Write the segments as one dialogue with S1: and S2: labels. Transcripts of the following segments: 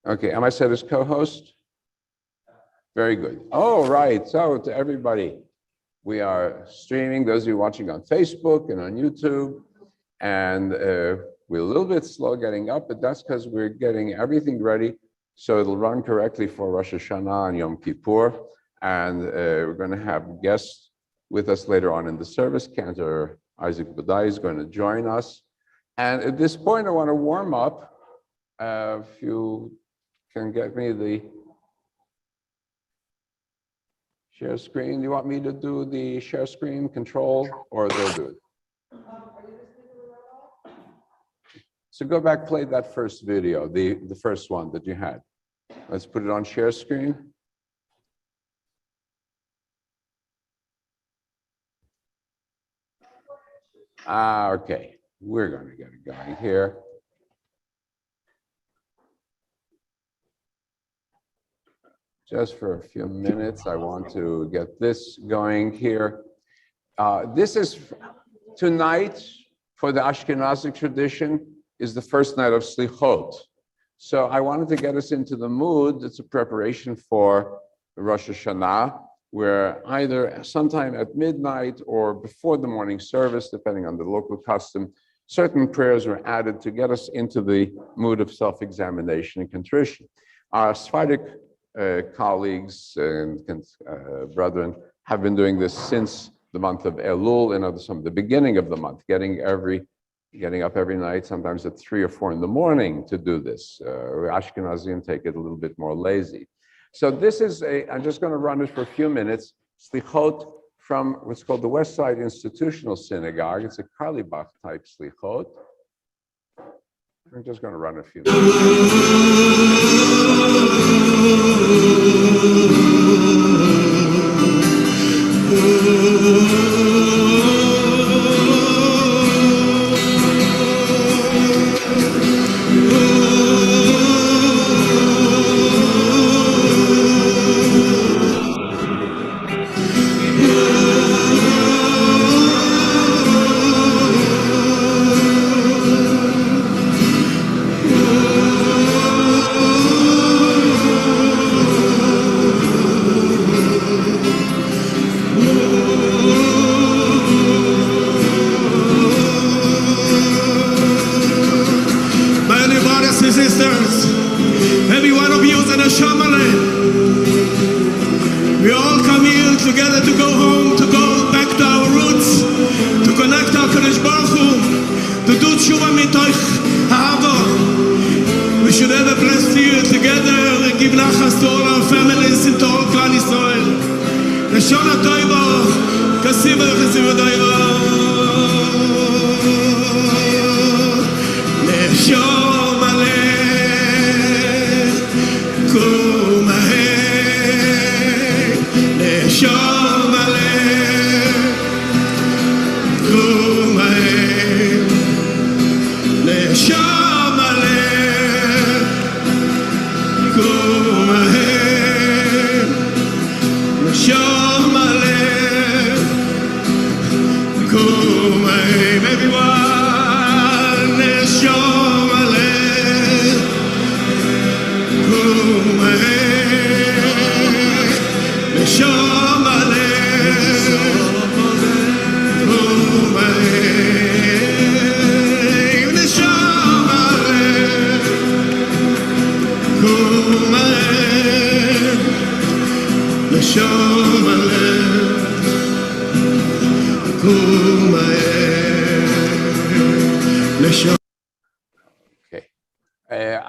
S1: Okay, am I set as co-host? Very good. Oh, right. So to everybody, we are streaming, those of you watching on Facebook and on YouTube, and we're a little bit slow getting up, but that's because we're getting everything ready so it'll run correctly for Rosh Hashanah and Yom Kippur. And we're going to have guests with us later on in the service. Cantor Isaac Budai is going to join us. And at this point, I want to warm up. If you can get me the share screen. Do you want me to do the share screen control or they'll do it? So go back, play that first video, the first one that you had. Let's put it on share screen. Okay, we're going to get it going here. Just for a few minutes, I want to get this going here. This is tonight for the Ashkenazic tradition is the first night of Slichot. So I wanted to get us into the mood. It's a preparation for Rosh Hashanah, where either sometime at midnight or before the morning service, depending on the local custom, certain prayers are added to get us into the mood of self-examination and contrition. Our Sephardic colleagues and brethren have been doing this since the month of Elul, and the beginning of the month, getting up every night, sometimes at 3 or 4 in the morning to do this. Ashkenazim take it a little bit more lazy. So this is I'm just going to run it for a few minutes. Slichot from what's called the West Side Institutional Synagogue. It's a Karlibach type slichot. I'm just going to run a few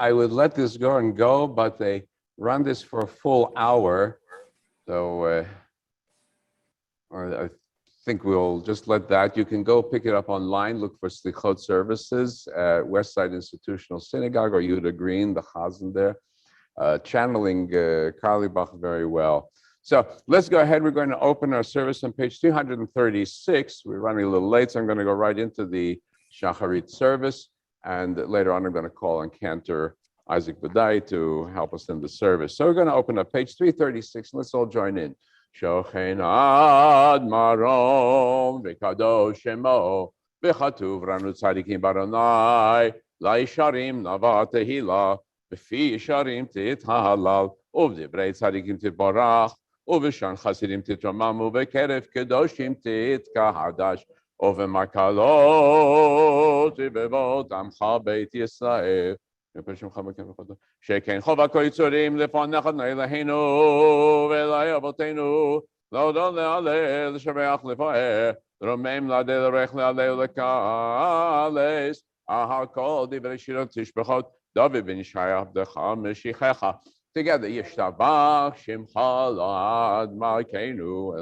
S1: I would let this go and go, but they run this for a full hour. So I think we'll just let that. You can go pick it up online, look for Slichot Services at West Side Institutional Synagogue or Yehuda Green, the Chazan there, channeling Karlibach very well. So let's go ahead. We're going to open our service on page 336. We're running a little late, so I'm going to go right into the Shacharit service. And later on, I'm going to call on Cantor Isaac Budai to help us in the service. So we're going to open up page 336. Let's all join in. Shochen ad marom v'kadosh shemo v'chatuv ranu tzadikim baronai la'isharim nava tehila בפי ישרים תתהלל, ובדברי צדיקים תתברך, ובשען חסידים תתרומם, ובקרב קדושים תתקדש, ובמקלות רבבות עמך בית ישראל. שכן חובה כל יצורים לפניך אלוהינו ואלוהי אבותינו, להודות להלל, לשבח לפאר, לרומם להלל, לברך להלל ולקלס, על כל דברי שירות תשבחות, דוד בן ישי עבדך משיחך. Together, ישתבח שמך לעד מלכנו.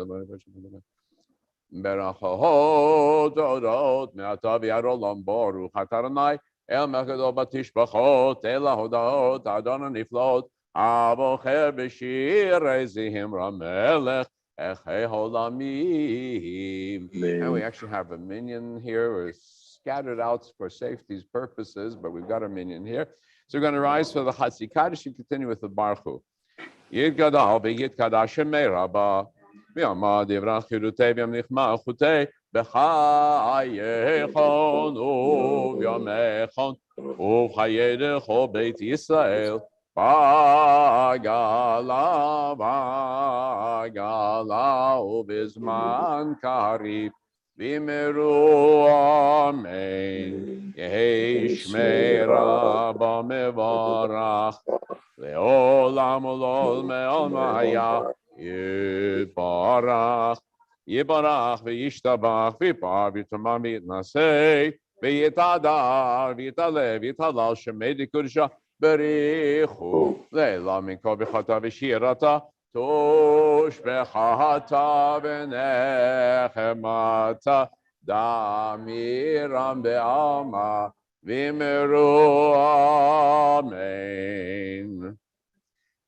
S1: ברכות תודות מעתה ועד עולם ברוך אתה אדוני אל מלך גדול בתשבחות אל ההודעות האדון הנפלאות הבוחר בשירי זמרה מלך אחי עולמים. And we actually have a minion here. We're scattered out for safety's purposes, but we've got a minion here. So we're going to rise for the Chatzi Kaddish and continue with the Baruch Hu. Yitgadal v'yitkadash shemei Rabba v'yamad yivrach chirutei v'yamlich malchutei b'chayechon u'v'yamechon u'chayedecho beit Yisrael v'agala v'agala u'bizman karib v'meru amen. Yehi shmei Rabba mevarach Le'olam ulol me'ol ma'aya Yibarach Yibarach v'yishtabach v'yipar v'yitamam v'yitnasei v'yitadar v'yitaleh v'yitalal shemei dikudisha berichu le'la min kol b'chata v'shirata tush b'chata v'nechemata damiram be'alma v'meru amen.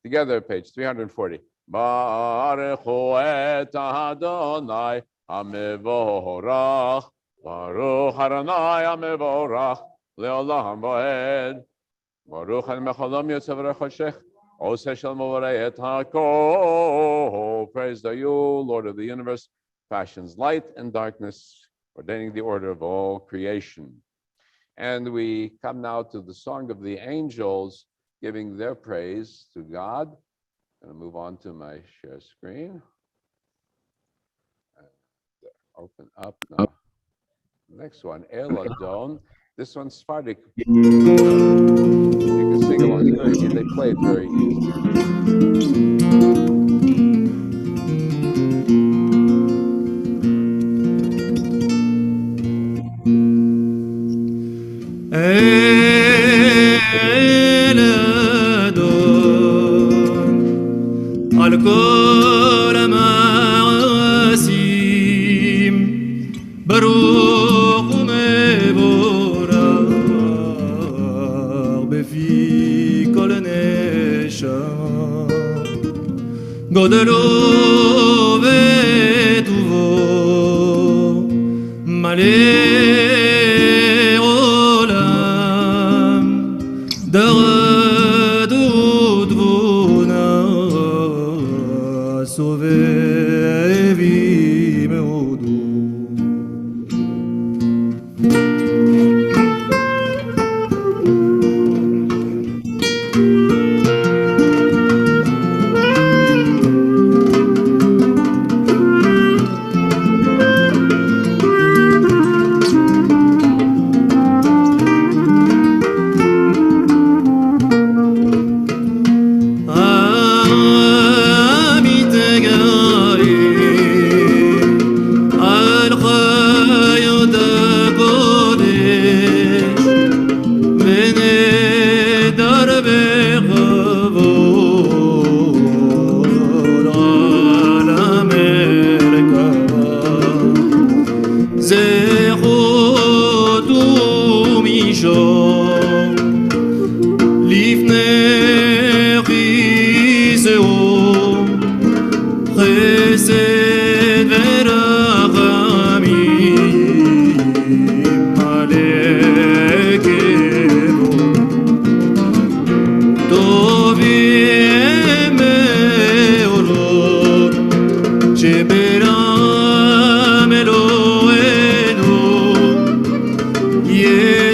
S1: Together, page 340. Baruchu et Adonai hamevorach, Baruch Adonai hamevorach, le'olam va'ed, Baruch el-mecholom yotzev rechoshech, oseh shel movarei et hakol. Praise to you, Lord of the universe, fashions light and darkness, ordaining the order of all creation. And we come now to the song of the angels, giving their praise to God. I'm going to move on to my share screen. Open up now. Next one, El Adon. This one's Sephardic. You can sing along. It's very easy. They play it very easy.
S2: על כל המעשים ברוך ומבורך בפי כל נשמה גודלו וטובו מלא עולם דרד ותבונה סובבי מאודו.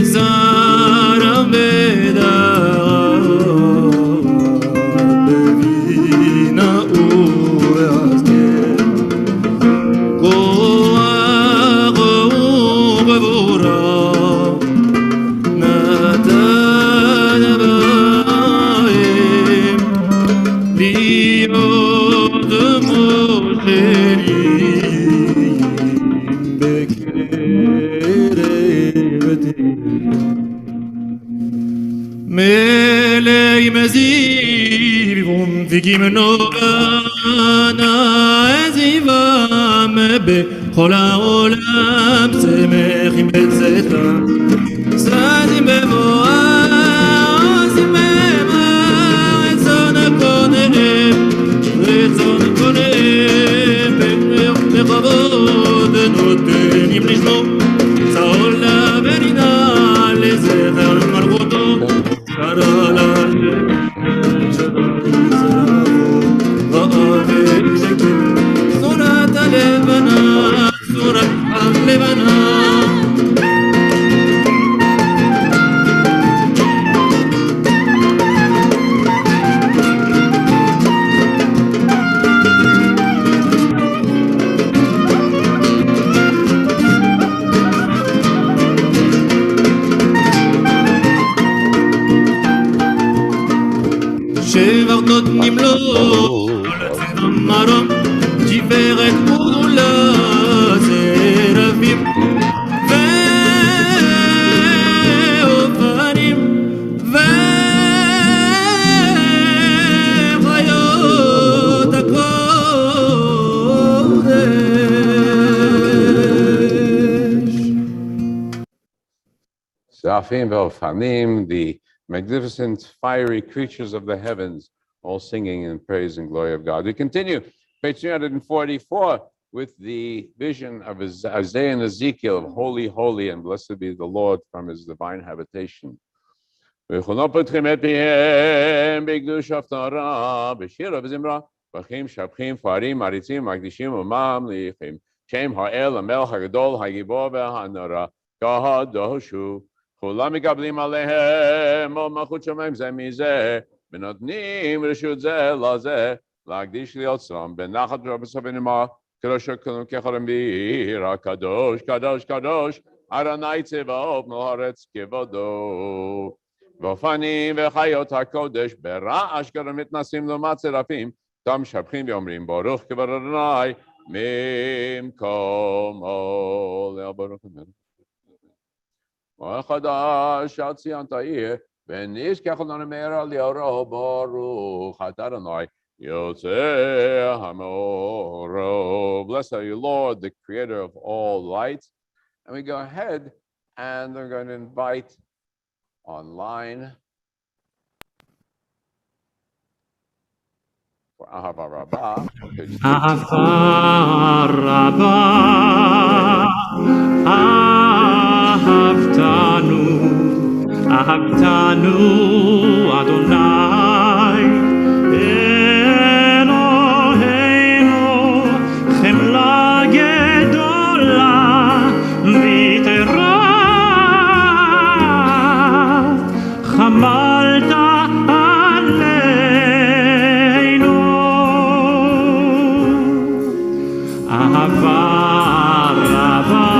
S2: Yetzara Medara מלאי מזיבום וגימנו בנה עזיבם בכל העולם שמחים בצאתם ששים במואר עושים במאר רצון הקונהם רצון קונהם בכבוד נותנים לשמו צעולה ונינה לזכר מלכותו קרא להשם צורת הלבנה צורת הלבנה שבע נותנים לו מרום ג'יפרת מולה זרבים ואופנים וחיות הקודש.
S1: Seraphim ve'ofanim, the magnificent fiery creatures of the heavens, all singing in praise and glory of God. We continue, page 344, with the vision of Isaiah and Ezekiel of holy, holy, and blessed be the Lord from his divine habitation. כולם מקבלים עליהם מלכות שמיים זה מזה, ונותנים רשות זה לזה, להקדיש ליוצרם בנחת ובסוף ונאמר, קדוש כולם כחולם ביראה, קדוש, קדוש, קדוש, אדוני צבאות מלוא הארץ כבודו. ואופנים וחיות הקודש ברעש גדול מתנשאים לעומת צרפים, גם משבחים ואומרים ברוך כבוד אדוני ממקומו. ברוך אדוני. חדש עד ציינת עיר, ונזכח לנו מהרה לאורו, ברוך אתה אדוני יוצא המאור. Blessed are you, Lord, the creator of all lights. And we go ahead and they're going to invite online for Ahava Rabbah.
S2: Ahava Rabbah, אהבתנו, אהבתנו, אדוני, אלוהינו, חמלה גדולה, ויתרה, חמלת עלינו, אהבה רבה.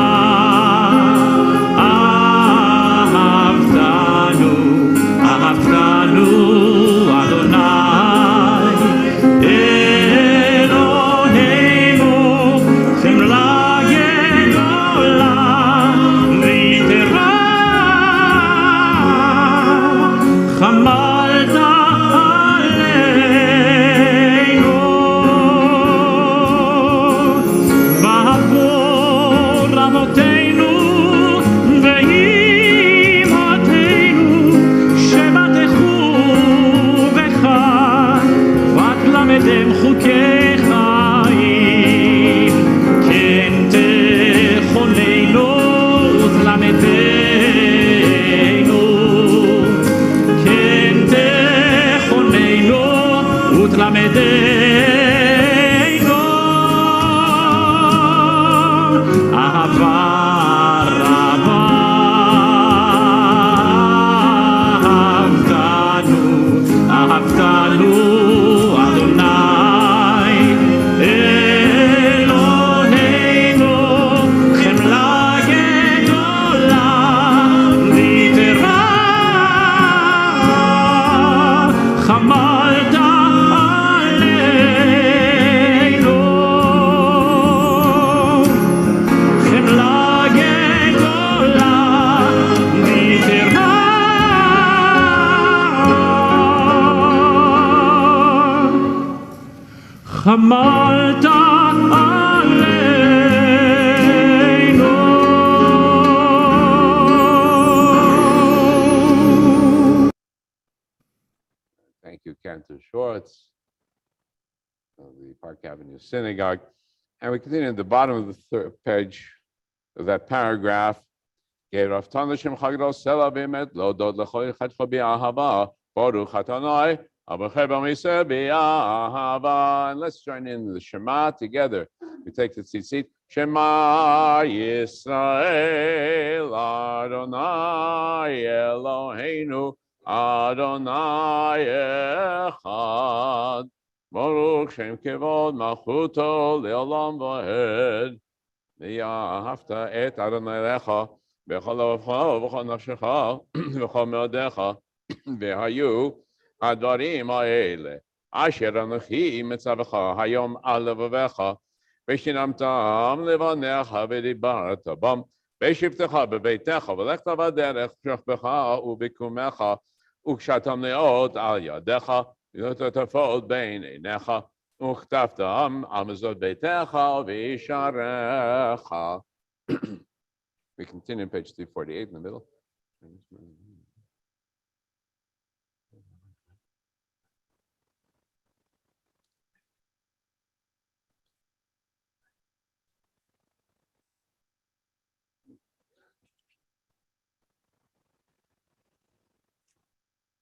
S2: חמלת עלינו.
S1: Thank you, Cantor Schwartz of the Park Avenue Synagogue. And we continue at the bottom of the third page of that paragraph. And let's join in the Shema together. We take the tzitzit. Shema Yisrael Adonai Eloheinu Adonai Echad Baruch Shem Kevod Malchuto Leolam Vaed V'yahavta et Adonai Lecha B'chol levavcha v'chol nafshecha v'chol me'odecha v'hayu advarim ha'ele asher anochi mitzavecha hayom al levavecha v'shinamtam levanecha v'dibarta bam v'shivtecha b'beitecha v'lechta v'derech shechbecha u'bikumecha u'kshatam neot al yadecha v'yototafot bein einecha u'chtaftam al mezot beitecha v'isharecha. We continue page 348 in the middle.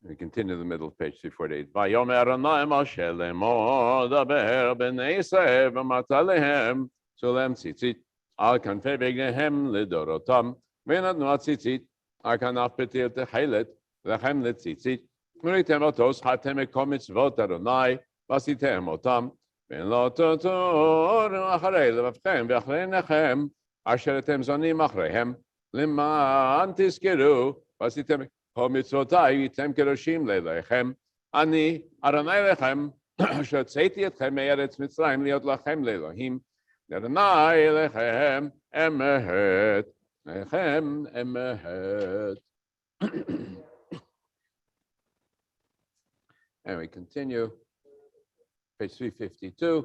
S1: We continue in the middle of page 348. Vayomer Adonai Moshe lemor daber b'nei Yisrael v'amata lehem sulem tzitzit al kanfei b'gnehem lidorotam v'natnu tzitzit al kanaf petir techelet lechem letzitzit v'ritem otos chatem ekom mitzvot Adonai v'asitem otam v'lo totoru acharei levavchem v'acharei nechem asher etem zonim achreihem למען תזכרו ועשיתם כל מצוותיי והייתם קדושים לאלוהיכם אני אדוני לכם אשר הוצאתי אתכם מארץ מצרים להיות לכם לאלוהים לאדוני אליכם אמת לכם אמת. And we continue page 352.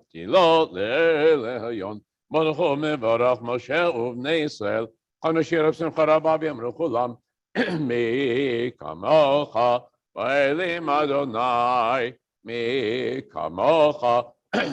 S1: תהילות לאלוהיון מלכו מברך משה ובני ישראל חנשיר בשמחה רבה ויאמרו כולם מי כמוך באלים אדוני מי כמוך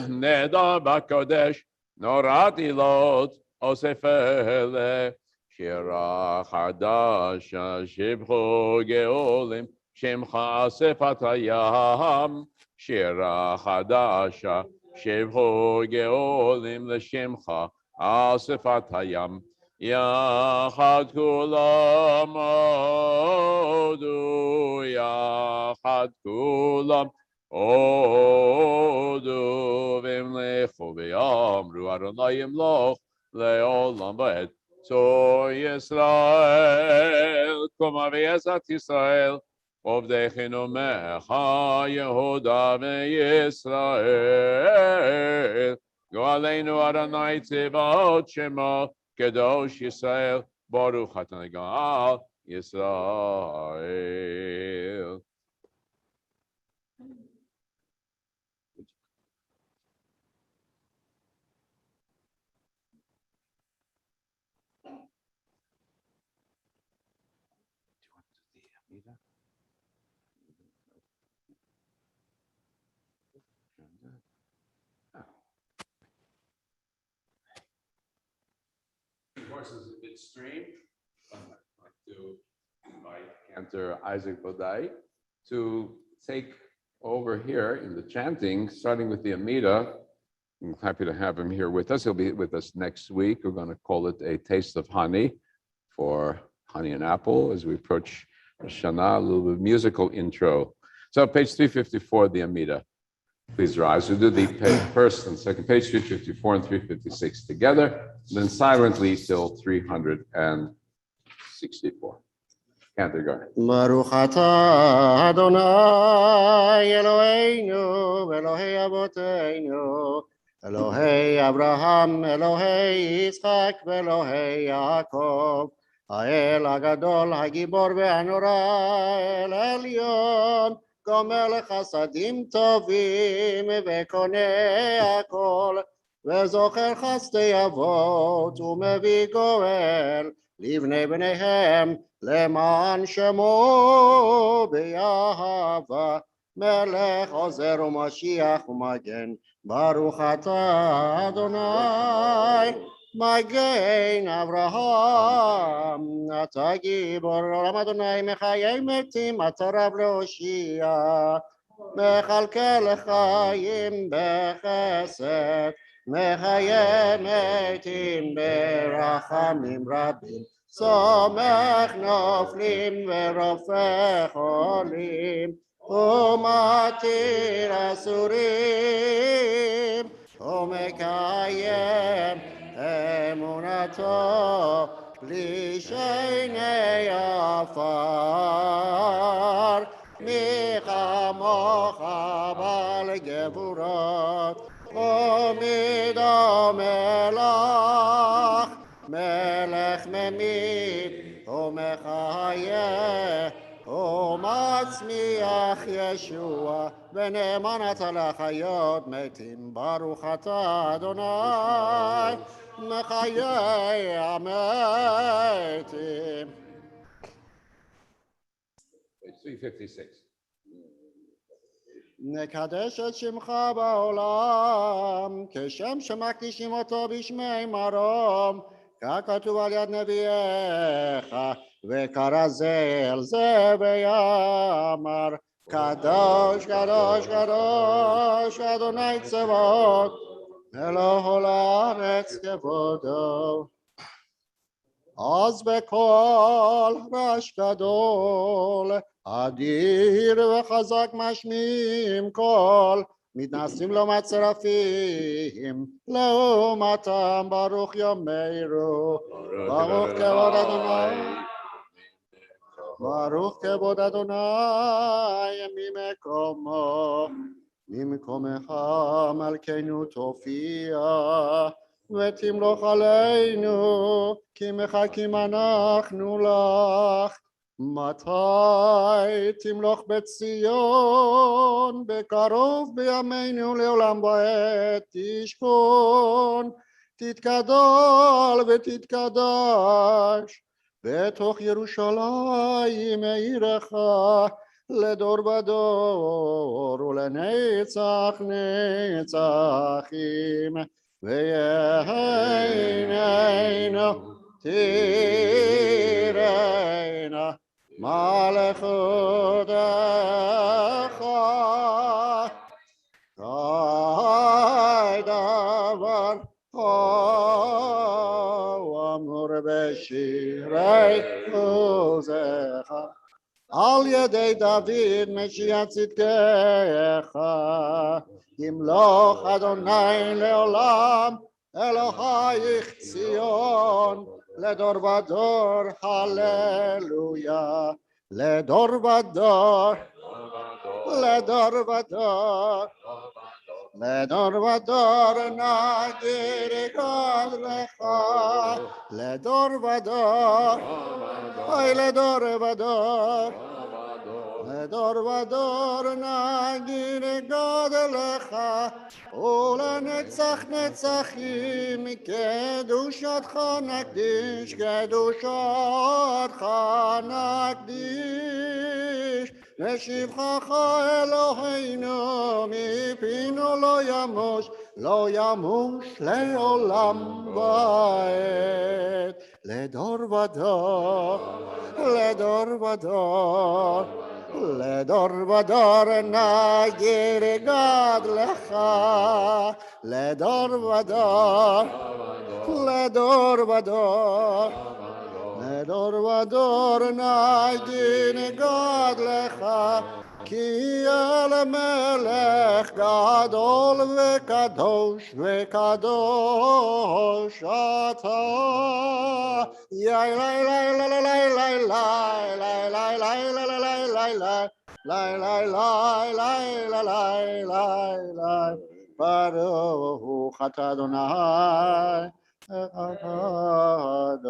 S1: נדר בקודש נורא תהילות אוסף אלה שירה חדש שבחו גאולים שמך אספת הים שירה חדשה שבחו גאולים לשמך אספת הים יחד כולם הודו יחד כולם הודו וימלכו ויאמרו אדוני ימלוך לעולם ועד צור ישראל קומה ועזת ישראל עובדי חינומך יהודה וישראל גואלנו אדוני צבאות שמו קדוש ישראל ברוך אתה גואל ישראל. Course is a bit strange. I'd like to invite Cantor Isaac Bodai to take over here in the chanting, starting with the Amida. I'm happy to have him here with us. He'll be with us next week. We're going to call it a taste of honey for honey and apple as we approach Shana, a little bit musical intro. So page 354, the Amida. Please rise. We'll do the first and second page, 354 and 356 together, then silently till 364. Cantor, go ahead.
S3: Baruch atah Adonai Eloheinu Elohei Avoteinu Elohei Abraham Elohei Yitzchak Elohei Yaakov האל הגדול, הגיבור והנורא, אל עליון, גומל חסדים טובים וקונה הכל, וזוכר חסדי אבות ומביא גואל לבני בניהם למען שמו באהבה, מלך עוזר ומשיח ומגן, ברוך אתה אדוני מגן אברהם, אתה גיבור עולם אדוני מחיי מתים, אתה רב להושיע, מכלכל חיים בחסד, מחיי מתים ברחמים רבים, סומך נופלים ורופא חולים, ומתיר אסורים, ומקיים אמונתו לשני עפר, מי כמוך בעל גבורות ומי דומה לך, מלך ממית ומחיה ומצמיח ישוע, ונאמן אתה לחיות מתים, ברוך אתה אדוני מחיי המתים.
S1: Page 356.
S3: נקדש את שמך בעולם, כשם שמקדישים אותו בשמי מרום, ככתוב על יד נביאיך, וקרא זה אל זה ויאמר, קדוש קדוש קדוש אדוני צבאות, אלוהו לארץ כבודו. אז בקול רעש גדול, אדיר וחזק משמיעים קול, מתנשאים לו מהצרפים, לעומתם ברוך יאמרו, ברוך כבוד אדוני, ברוך כבוד אדוני ממקומו, ממקומך מלכנו תופיע, ותמלוך עלינו, כי מחכים אנחנו לך. מתי תמלוך בציון, בקרוב בימינו לעולם ועד תשכון, תתגדל ותתקדש בתוך ירושלים עירך, לדור ודור ולנצח נצחים, ויהינו תיראנה מלכותך, כל דבר אמור בשירי עוזך, על ידי דוד משיח צדקך, ימלוך אדוני לעולם, אלוהיך ציון, לדור ודור, הללויה, לדור ודור, לדור ודור, לדור ודור נגיד לך, לדור ודור, אוי לדור ודור, לדור ודור נגיד לך, ולנצח נצחים קדושתך נקדיש, קדושתך נקדיש, ושבחך אלוהינו מפינו לא ימוש, לא ימוש לעולם ועד, לדור ודור, לדור ודור, לדור ודור נגיד לך, לדור ודור, לדור ודור, לדור ודור נגיד לך, כי אל מלך גדול וקדוש וקדוש אתה. יאי לי לי לי לי לי לי לי לי לי לי לי, ברוך אתה אדוני אחד.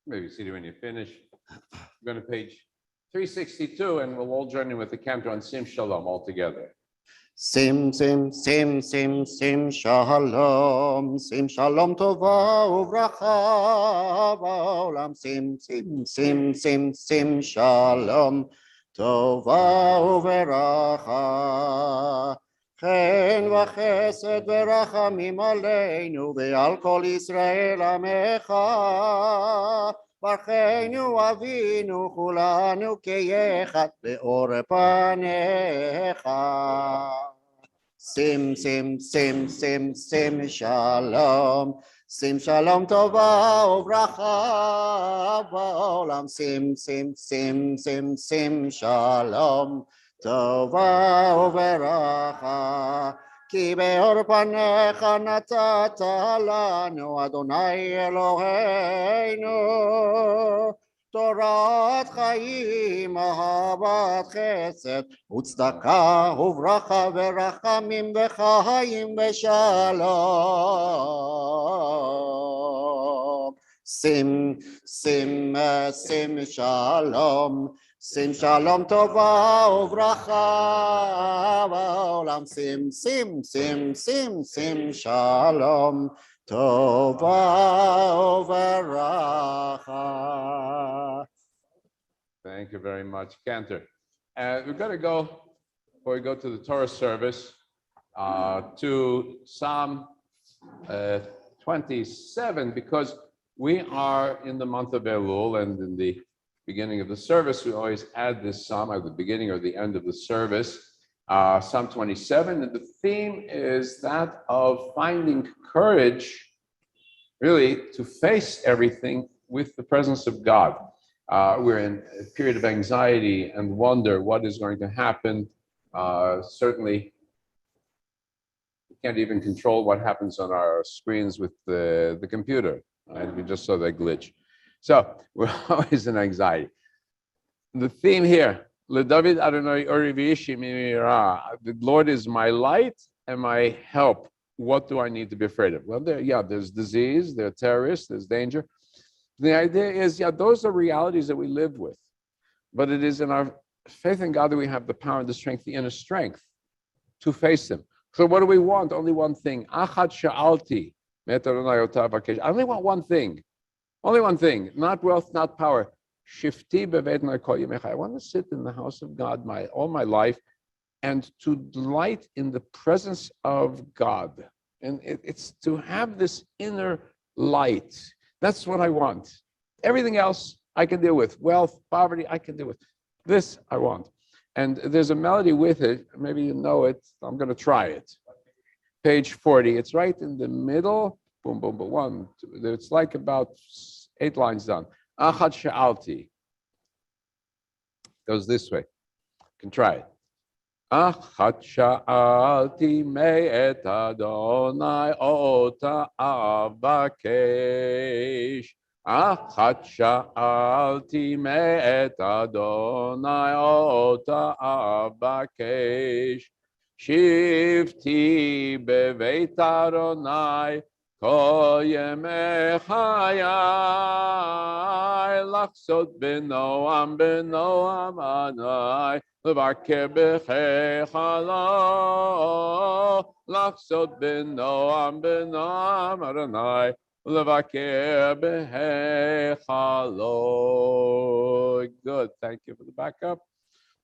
S1: Maybe see it when you finish. Go to page 362, and we'll all join in with the cantor on Sim Shalom all together.
S3: Sim, sim, sim, sim, sim, shalom tova uvracha ba'olam. Sim, sim, sim, sim, sim, shalom tova uvracha. Chen v'chesed v'rachamim aleinu ve'al kol Yisrael amecha. ברכנו אבינו כולנו כאחד באור פניך. שים שים שים שים שים שלום, שים שלום טובה וברכה בעולם. שים שים שים שים שים שלום טובה וברכה. כי באור פניך נתת לנו אדוני אלוהינו תורת חיים, אהבת חסד וצדקה וברכה ורחמים וחיים ושלום. שים שים שים שלום, שים שלום טובה וברכה בעולם. שים שים שים שים שים שלום טובה וברכה.
S1: Thank you very much, Cantor. We're going to go, before we go to the Torah service, to Psalm 27, because we are in the month of Elul, and in the beginning of the service, we always add this psalm at the beginning or the end of the service, Psalm 27, and the theme is that of finding courage, really, to face everything with the presence of God. We're in a period of anxiety and wonder what is going to happen. Certainly, we can't even control what happens on our screens with the computer. Right? We just saw that glitch. So we're always in anxiety. The theme here, LeDavid Adonai Ori V'ishi Mimira, the Lord is my light and my help. What do I need to be afraid of? Well, there's disease, there are terrorists, there's danger. The idea is, those are realities that we live with. But it is in our faith in God that we have the power and the strength, the inner strength, to face them. So what do we want? Only one thing. Achat sha'alti. I only want one thing. Only one thing, not wealth, not power. Shifti bevedna kol yemei. I want to sit in the house of God all my life and to delight in the presence of God. And it's to have this inner light. That's what I want. Everything else I can deal with. Wealth, poverty, I can deal with. This I want. And there's a melody with it. Maybe you know it. I'm going to try it. Page 40. It's right in the middle. Boom, boom, boom. 1, 2. It's like about 8 lines down. Achat she'alti. Goes this way. You can try it. Achat she'alti me'et Adonai ota avakesh. Achat she'alti me'et Adonai ota avakesh. Shivti beveit Adonai kol yemei chayai lachsot b'noam Adonai levaker b'cheichalo lachsot b'noam Adonai levaker b'cheichalo. Good, thank you for the backup.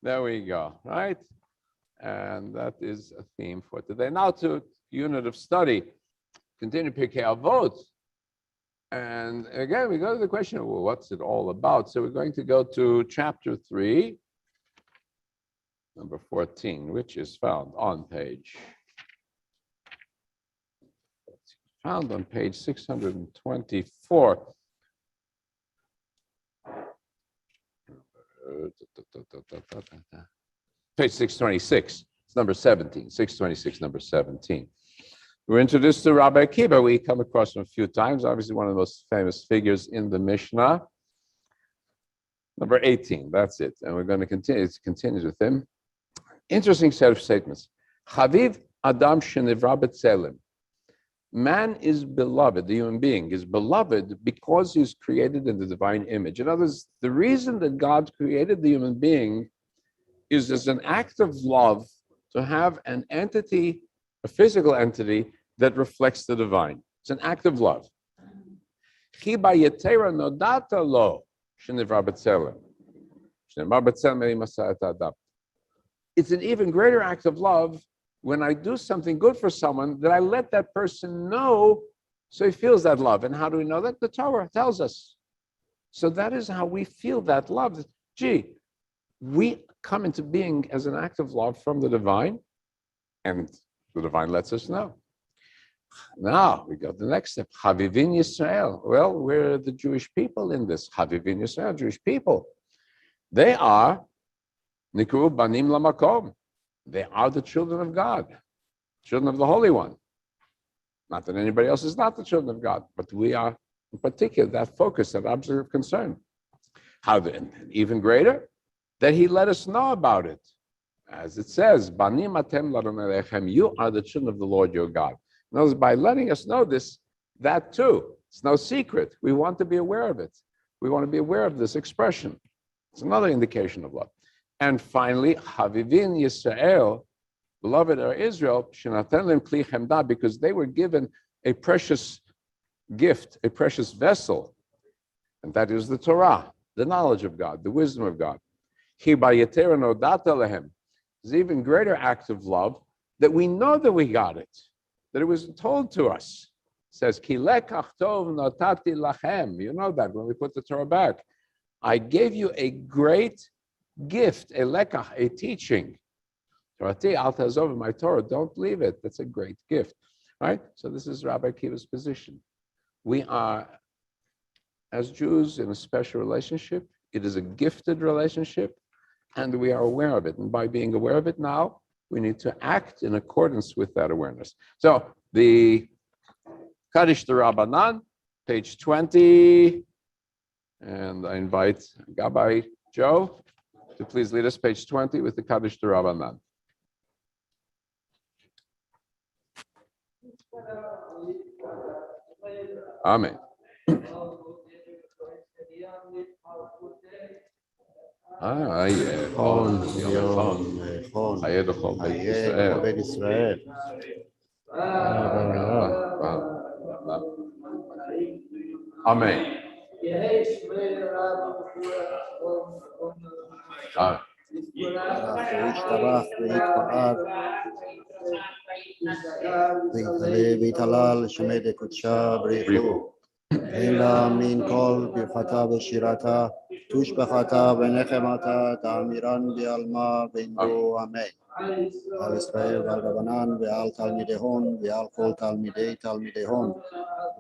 S1: There we go, right? And that is a theme for today. Now to unit of study. Continue Pirkei Avot. And again, we go to the question of, well, what's it all about? So we're going to go to chapter 3, number 14, which is found on page 624. Page 626, it's number 17, 626, number 17. We're introduced to Rabbi Akiva. We come across him a few times, obviously one of the most famous figures in the Mishnah. Number 18, that's it. And we're going to continue with him. Interesting set of statements. Chaviv Adam Shenivra B'Tselem. Man is beloved, the human being is beloved because he's created in the divine image. In other words, the reason that God created the human being is as an act of love to have an entity, a physical entity that reflects the divine. It's an act of love. It's an even greater act of love when I do something good for someone that I let that person know so he feels that love. And how do we know that? The Torah tells us. So that is how we feel that love. Gee, we come into being as an act of love from the divine, and the divine lets us know. Now we go to the next step. Chavivin Yisrael. Well, we're the Jewish people in this. Chavivin Yisrael, Jewish people. They are Nikru Banim Lamakom. They are the children of God, children of the Holy One. Not that anybody else is not the children of God, but we are in particular that focus, that object of concern. How then? Even greater, that He let us know about it. As it says, Banim atem l'Adonai Elechem, you are the children of the Lord your God. In other words, by letting us know this, that too, it's no secret. We want to be aware of it. We want to be aware of this expression. It's another indication of love. And finally, Havivin Yisrael, beloved are Israel, Shinaten lem kli chemda, because they were given a precious gift, a precious vessel, and that is the Torah, the knowledge of God, the wisdom of God. Hi bayetera nodata lehem. It's an even greater act of love that we know that we got it, that it was told to us. It says, Ki lekach tov notati lachem. You know that when we put the Torah back. I gave you a great gift, a lekach, a teaching. Torati al tazov, my Torah, don't leave it. That's a great gift, right? So this is Rabbi Akiva's position. We are, as Jews, in a special relationship. It is a gifted relationship, and we are aware of it. And by being aware of it now, we need to act in accordance with that awareness. So the Kaddish the Rabbanan, page 20, and I invite Rabbi Joe to please lead us page 20 with the Kaddish the Rabbanan. Amen. חיי בכל בית ישראל. אמן.
S3: וישתבח ויתפאר ויתעלה ויתהלל שמי דקודשה בריחו אלא מן כל ברכתה ושירתה תושבחתה ונחמתה תאמירן בעלמה ואמרו אמן. על ישראל ועל רבנן ועל תלמידיהון ועל כל תלמידיהון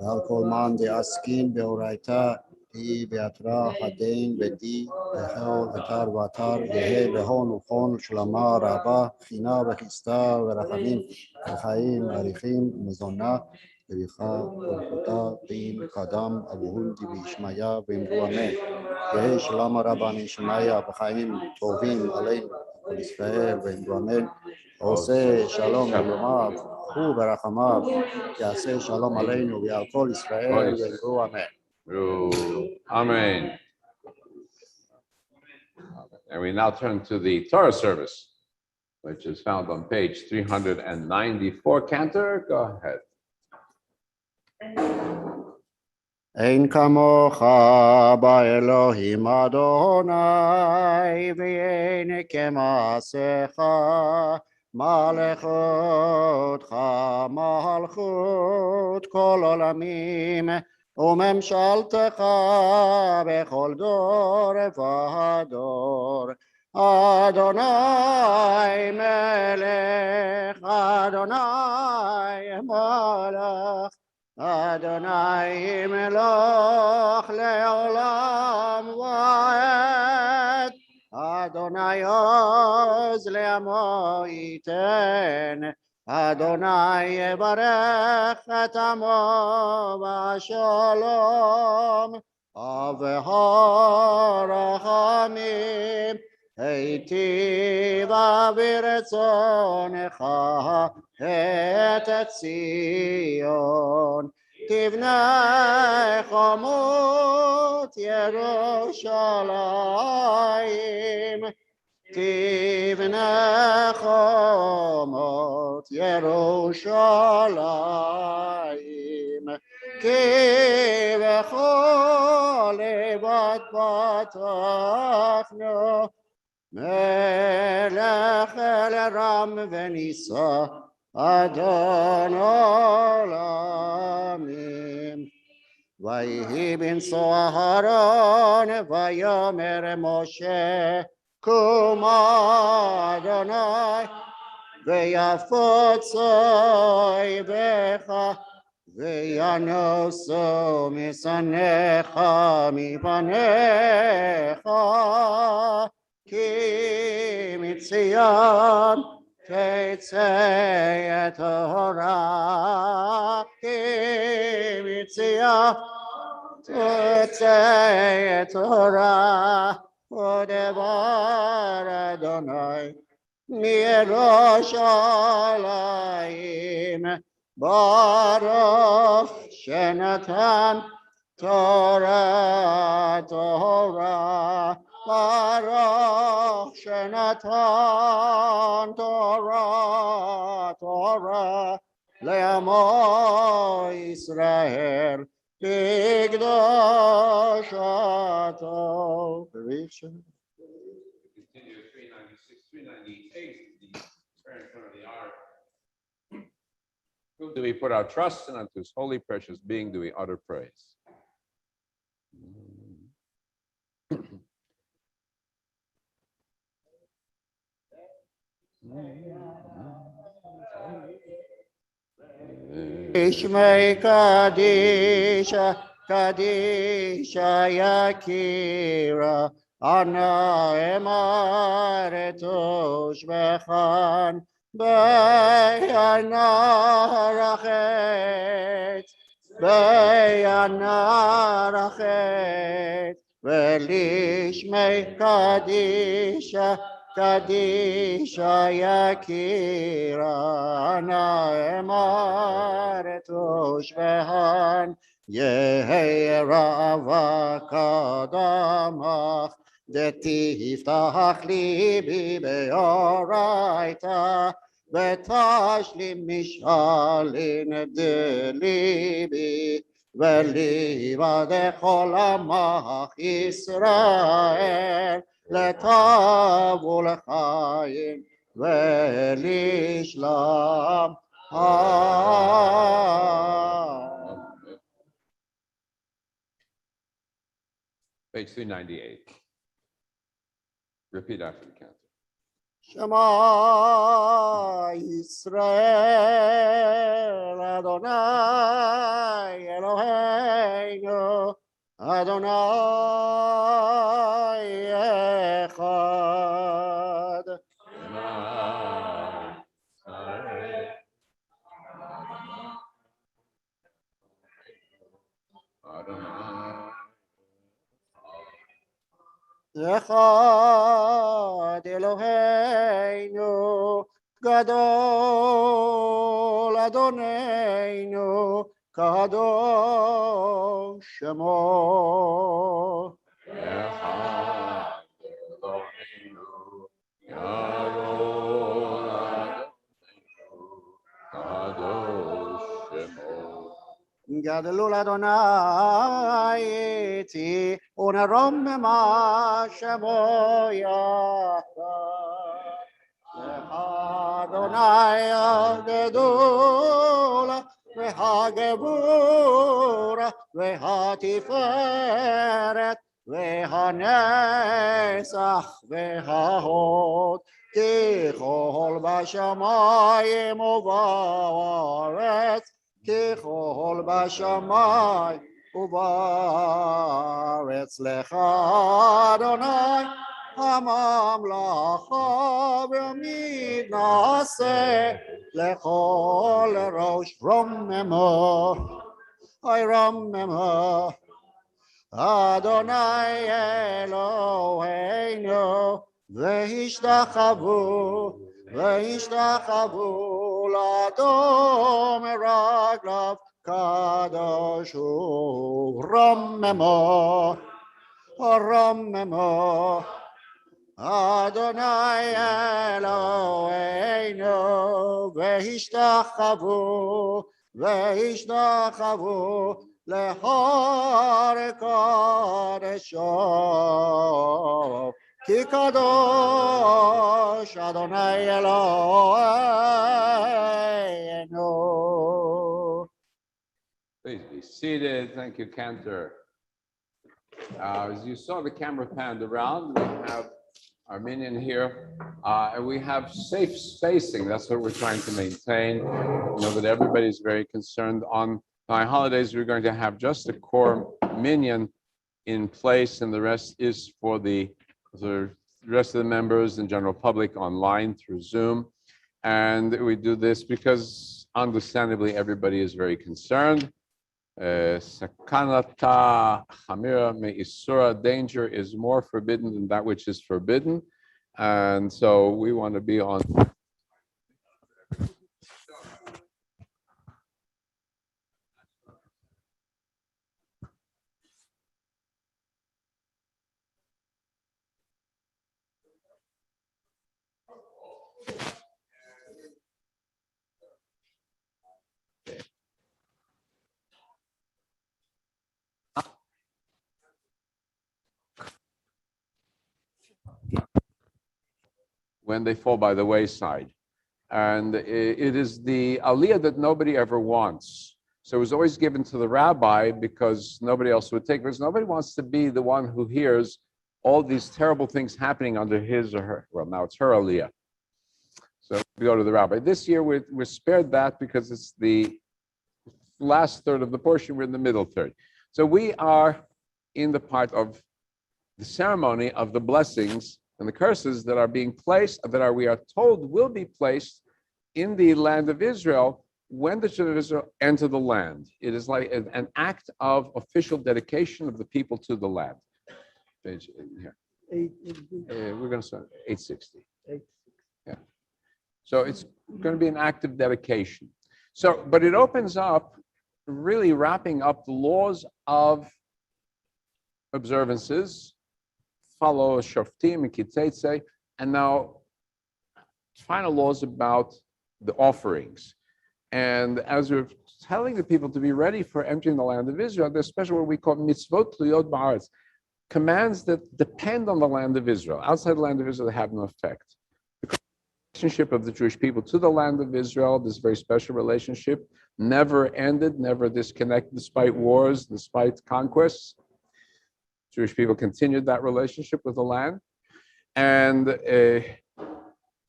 S3: ועל כל מן דעסקין באורייתא די באתרא הדין ודי בכל אתר ואתר יהא בהון ובכל שלמה רבה חינה וכיסתה ורחמים וחיים אריכים ומזונה בריחה ומלכותה דין קדם אבוהון דבישמיא ואמרו אמן. יהא שלמה רבה נשמיא וחיים טובים עלינו כל ישראל ואמרו אמן. עושה שלום ביומיו וברחמיו יעשה שלום עלינו ועל כל ישראל ואמרו אמן.
S1: Amen. And we now turn to the Torah Service, which is found on page 394. Cantor, go ahead.
S3: אין כמוך באלוהים אדוני ואין כמעשיך מלכותך מלכות כל עולמים וממשלתך בכל דור ודור. אדוני מלך אדוני מלך אדוני מלוך לעולם ועד. אדוני עוז לעמו ייתן. אדוני יברך את עמו בשלום וברחמים. היטיב ברצונך את ציון. תבנה חומות ירושלים. תבנה חומות ירושלים. כי בכל לבת פתחנו מלך אל רם ונישא אדון עולמים. ויהי בנשוא אהרון ויאמר משה קום אדוני ויפוץ אויביך וינוסו משנאיך מפניך. כי מציון תצא תורה. כי מציון תצא תורה. ודבר אדוני מירושלים. ברוך שנתן תורה תורה. ברוך שנתן תורה תורה לעמו ישראל בקדושתו.
S1: Continue 396, 398, the prayer in front of the ark. Whom do we put our trust in? Unto his holy, precious being do we utter praise.
S3: Ishmei Kadisha Kadisha Yakira Ana Emaretush Bechan Beyana Rachet Beyana Rachet Velishmei Kadisha Kadisha Yakira Ana Emaretush Behan Yehi Rava Kadamach Detiftach Libi Beoraita Betashlim Mishalin Delibi Veliva Dechol Amach Israel לטוב ולחיים ולשלום.
S1: Page 398. Repeat after the cantor.
S3: Shema Yisrael Adonai Eloheinu Adonai Echad. Echad Eloheinu Gadol Adoneinu Kadosh Shemo.
S1: Echad Eloheinu Gadol Adoneinu Kadosh Shemo.
S3: Gadol Adonai iti unerom ma Shemo Yachad. Adonai הגדול והגבור והתפארת והנצח וההוד ככל בשמיים ובארץ ככל בשמיים ובארץ לך אדוני הממלכה ומתנשא לכל ראש רוממו אוי רוממו אדוני אלוהינו והשתחוו לאדום רגליו קדוש הוא רוממו רוממו אדוני אלוהינו והשתחוו להר קדשו כי קדוש אדוני אלוהינו.
S1: Please be seated. Thank you, Cantor. As you saw the camera panned around, we have our minion here, and we have safe spacing. That's what we're trying to maintain. You know that everybody's very concerned. On my holidays, we're going to have just the core minion in place, and the rest is for the rest of the members and general public online through Zoom. And we do this because, understandably, everybody is very concerned. Sakanata Hamira Me'isura, danger is more forbidden than that which is forbidden. And so we want to be on. When they fall by the wayside. And it is the aliyah that nobody ever wants. So it was always given to the rabbi because nobody else would take it, because nobody wants to be the one who hears all these terrible things happening under his or her, well, now it's her aliyah. So we go to the rabbi. This year we're spared that because it's the last third of the portion, we're in the middle third. So we are in the part of the ceremony of the blessings and the curses that are being placed, we are told will be placed in the land of Israel when the children of Israel enter the land. It is like an act of official dedication of the people to the land. Page here. We're going to start 860. Yeah. So it's going to be an act of dedication. So, but it opens up, really wrapping up the laws of observances, follow Shoftim and Kitzetse, and now final laws about the offerings. And as we're telling the people to be ready for entering the land of Israel, there's special what we call mitzvot tluyot ba'aretz, commands that depend on the land of Israel. Outside the land of Israel, they have no effect. The relationship of the Jewish people to the land of Israel, this very special relationship, never ended, never disconnected, despite wars, despite conquests. Jewish people continued that relationship with the land. And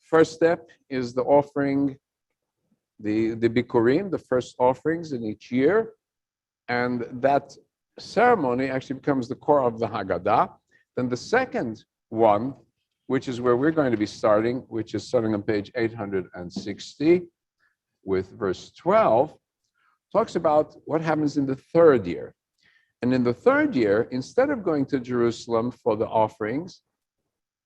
S1: first step is the offering, the bikurim, the first offerings in each year. And that ceremony actually becomes the core of the Haggadah. Then the second one, which is where we're going to be starting, which is starting on page 860 with verse 12, talks about what happens in the third year. And in the third year, instead of going to Jerusalem for the offerings,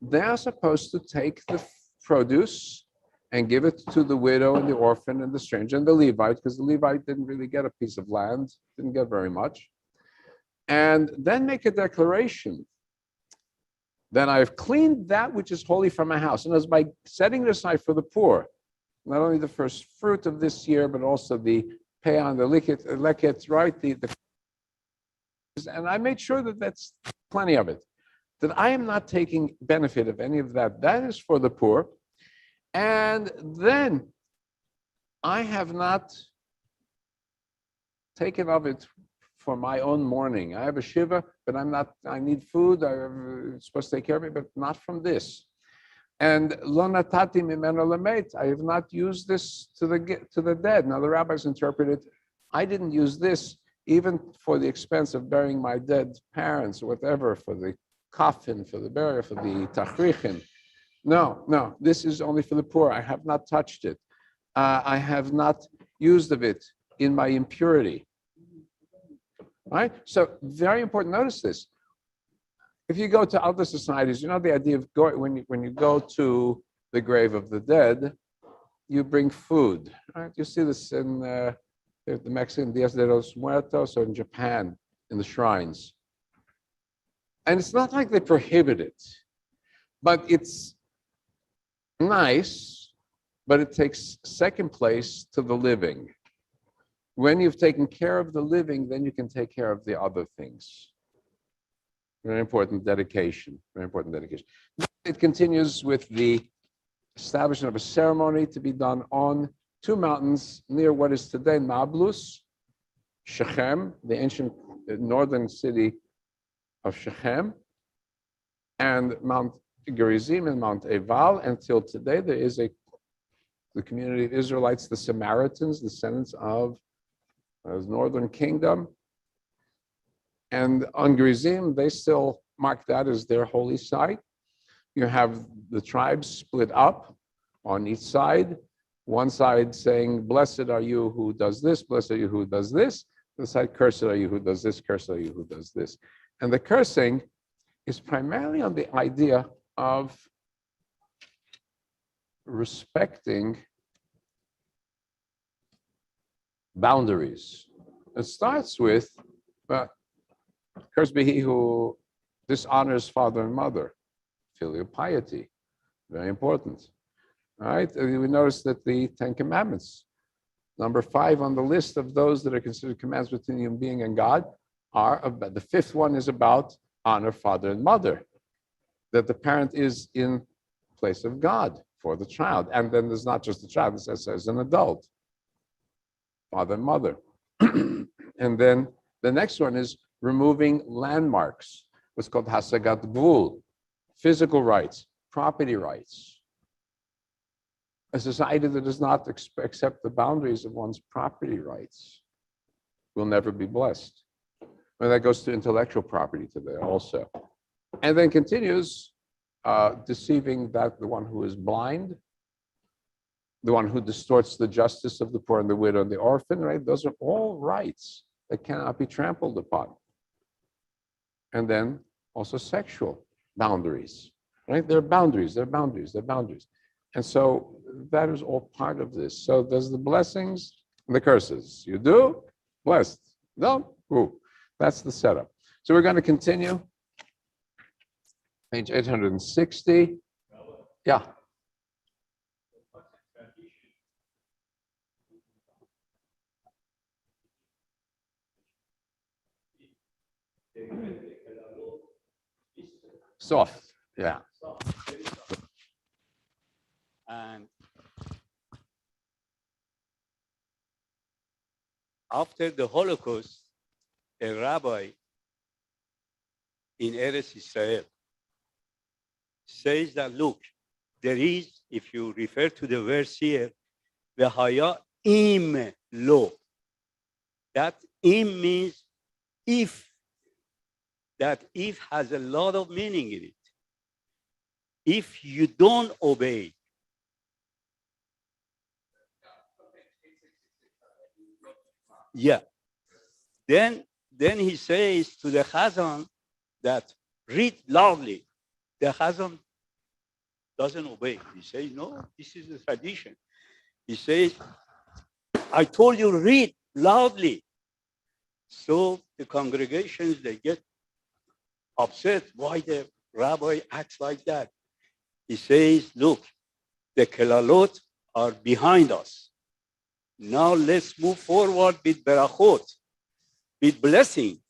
S1: they are supposed to take the produce and give it to the widow and the orphan and the stranger and the Levite, because the Levite didn't really get a piece of land, didn't get very much. And then make a declaration that I have cleaned that which is holy from my house. And as by setting it aside for the poor, not only the first fruit of this year, but also the peah, the leket, right? And I made sure that that's plenty of it, that I am not taking benefit of any of that. That is for the poor. And then I have not taken of it for my own mourning. I have a shiva, but I need food, I'm supposed to take care of it, but not from this. And lo natati mimeno lemet, I have not used this to the dead. Now the rabbis interpreted, I didn't use this even for the expense of burying my dead parents or whatever, for the coffin, for the burial, for the tachrichin. No, this is only for the poor. I have not touched it. I have not used of it in my impurity. Right? So very important, notice this. If you go to other societies, you know the idea of going, when you go to the grave of the dead, you bring food. Right? You see this in the Mexican Dias de los Muertos or in Japan, in the shrines. And it's not like they prohibit it, but it's nice, but it takes second place to the living. When you've taken care of the living, then you can take care of the other things. Very important dedication, very important dedication. It continues with the establishment of a ceremony to be done on two mountains near what is today Nablus, Shechem, the ancient northern city of Shechem, and Mount Gerizim and Mount Eval. Until today, there is the community of Israelites, the Samaritans, descendants of the northern kingdom. And on Gerizim, they still mark that as their holy site. You have the tribes split up on each side. One side saying, blessed are you who does this, blessed are you who does this. The side, cursed are you who does this, cursed are you who does this. And the cursing is primarily on the idea of respecting boundaries. It starts with, cursed be he who dishonors father and mother, filial piety, very important. All right, we notice that the Ten Commandments, number 5 on the list of those that are considered commands between human being and God, are about, the 5th one is about honor father and mother, that the parent is in place of God for the child. And then there's not just the child, it says as an adult, father and mother. And then the next one is removing landmarks, what's called hasagat gvul, physical rights, property rights. A society that does not accept the boundaries of one's property rights will never be blessed. And that goes to intellectual property today also. And then continues deceiving that the one who is blind, the one who distorts the justice of the poor and the widow and the orphan, right? Those are all rights that cannot be trampled upon. And then also sexual boundaries, right? There are boundaries, there are boundaries, there are boundaries. And so that is all part of this. So there's the blessings and the curses. You do, blessed. No, ooh, that's the setup. So we're going to continue. Page 860. Yeah. Soft, yeah.
S4: And after the Holocaust, a rabbi in Eretz Israel says that, look, there is, if you refer to the verse here, V'haya im lo. That im means if. That if has a lot of meaning in it. If you don't obey, yeah, then he says to the Chazan that read loudly. The Chazan doesn't obey. He says, no, this is the tradition. He says, I told you read loudly. So the congregations, they get upset why the rabbi acts like that. He says, look, the kelalot are behind us. Now let's move forward with berachot, with blessing.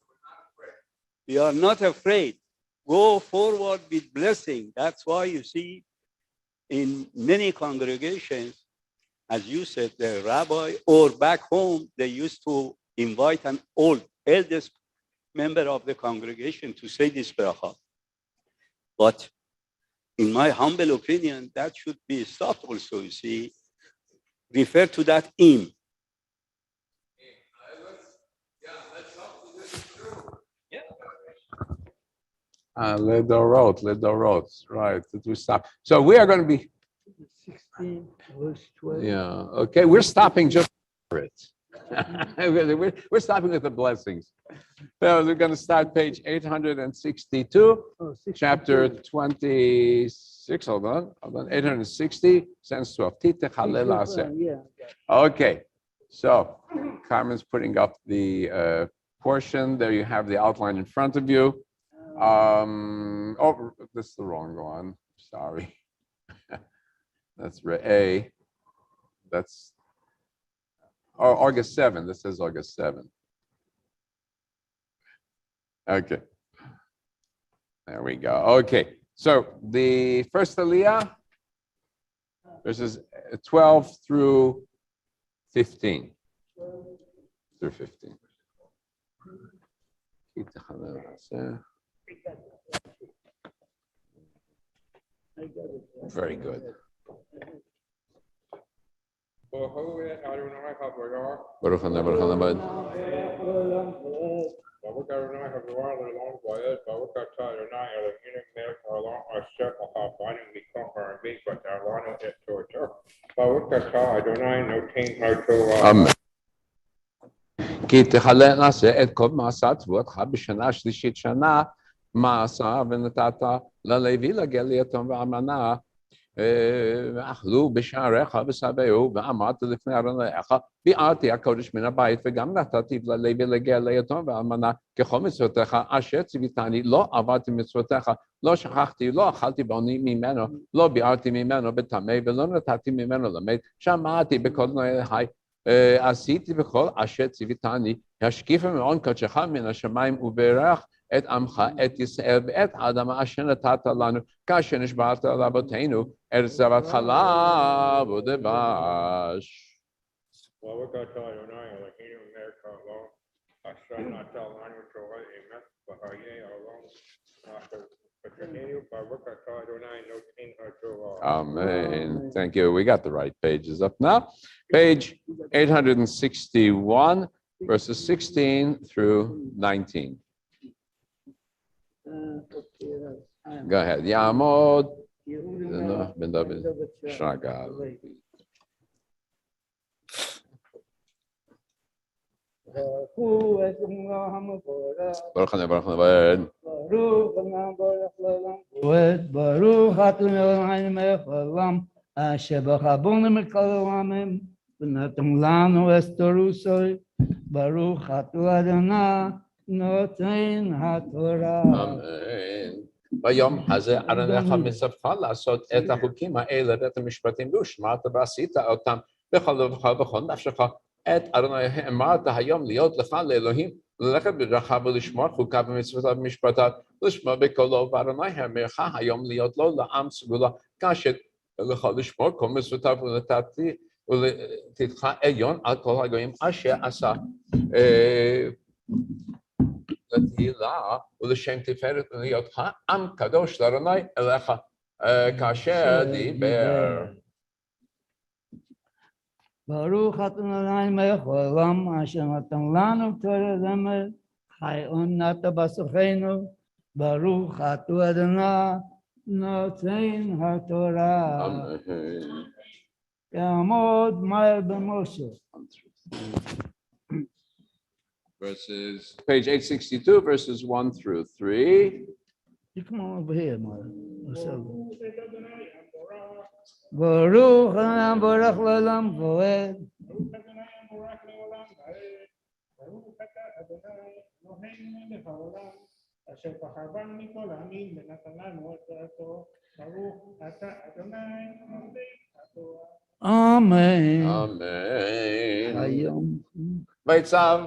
S4: We are not afraid. Go forward with blessing. That's why you see in many congregations, as you said, the rabbi or back home, they used to invite an eldest member of the congregation to say this bracha. But in my humble opinion, that should be stopped also, you see. Refer to that im.
S1: Ledorot, right, that we stop. So we are going to be,
S2: 16, verse 12.
S1: yeah, okay, we're stopping just for it. We're stopping at the blessings. So we're going to start page 862, chapter 26, hold on, 860, sentence 12.
S2: Yeah.
S1: Okay, so Carmen's putting up the portion. There you have the outline in front of you. Oh, this is the wrong one. Sorry. That's A. That's August 7. This says August 7. Okay. There we go. Okay. So the first Aliyah, verses 12 through 15. Through 15. Very good. Baruch Haneh, Baruch Haneh. Amen. כי תכלה נעשה את כל מעשה צבואתך בשנה שלישית שנה מעשה ונתת ללוי לגר ליתום ואלמנה ואכלו בשעריך ושבעו ועמדת לפני ארוניך ביארתי הקודש מן הבית וגם נתתי ללוי לגר ליתום ואלמנה ככל מצוותיך אשר ציוויתני לא עברתי מצוותיך לא שכחתי לא אכלתי בעוני ממנו לא ביארתי ממנו בטמא ולא נתתי ממנו למת שמעתי בקול אלוהי עשיתי בכל אשר ציוויתני, השקיף ממעון קודשך מן השמיים וברך את עמך, את ישראל ואת האדמה אשר נתת לנו, כאשר נשבעת לאבותינו, ארץ זבת חלב ודבש. Amen. Thank you. We got the right pages up now. Page 861, verses 16 through 19. Go ahead. Yamod. Ben David. Shagal. Baruch Haneh, Baruch Haneh.
S2: Baruch Adonai melech haolam, asher b'chabonu mikol ha'amim, v'natan lanu es torusoi. Baruch Adonai noten haTorah.
S1: Amen. ביום הזה ארנך מצווך לעשות את החוקים האלה ואת המשפטים ושמעת ועשית אותם בכל לבך ובכל נפשך. את אדוני אמרת היום להיות לך לאלוהים, ללכת בדרכיו ולשמור חוקיו ומצוותיו ומשפטיו, לשמוע בקולו, ואדוני אמרך היום להיות לו לעם סגולה, כאשר לך לשמור כל מצוותיו ולתתך עליון על כל הגויים אשר עשה. לתהילה ולשם תפארת ולהיות עם קדוש לאדוני אליך כאשר דיבר.
S2: ברוך אתה אדוני מלך העולם אשר נתן לנו תורה זמר חי עונת בסוכנו ברוך אתה אדוני נותן התורה
S1: Amen.
S2: יעמוד מהר במשה.
S1: Verses, page 862, verses 1 through 3.
S2: You come on over here, mother. ברוך אתה ברך לעולם ועד.
S5: אשר בחר בנו מכל העמים ונתן לנו את תורתו, ברוך אתה אדוני נותן התורה.
S2: אמן.
S1: Amen.
S2: היום.
S1: ויצב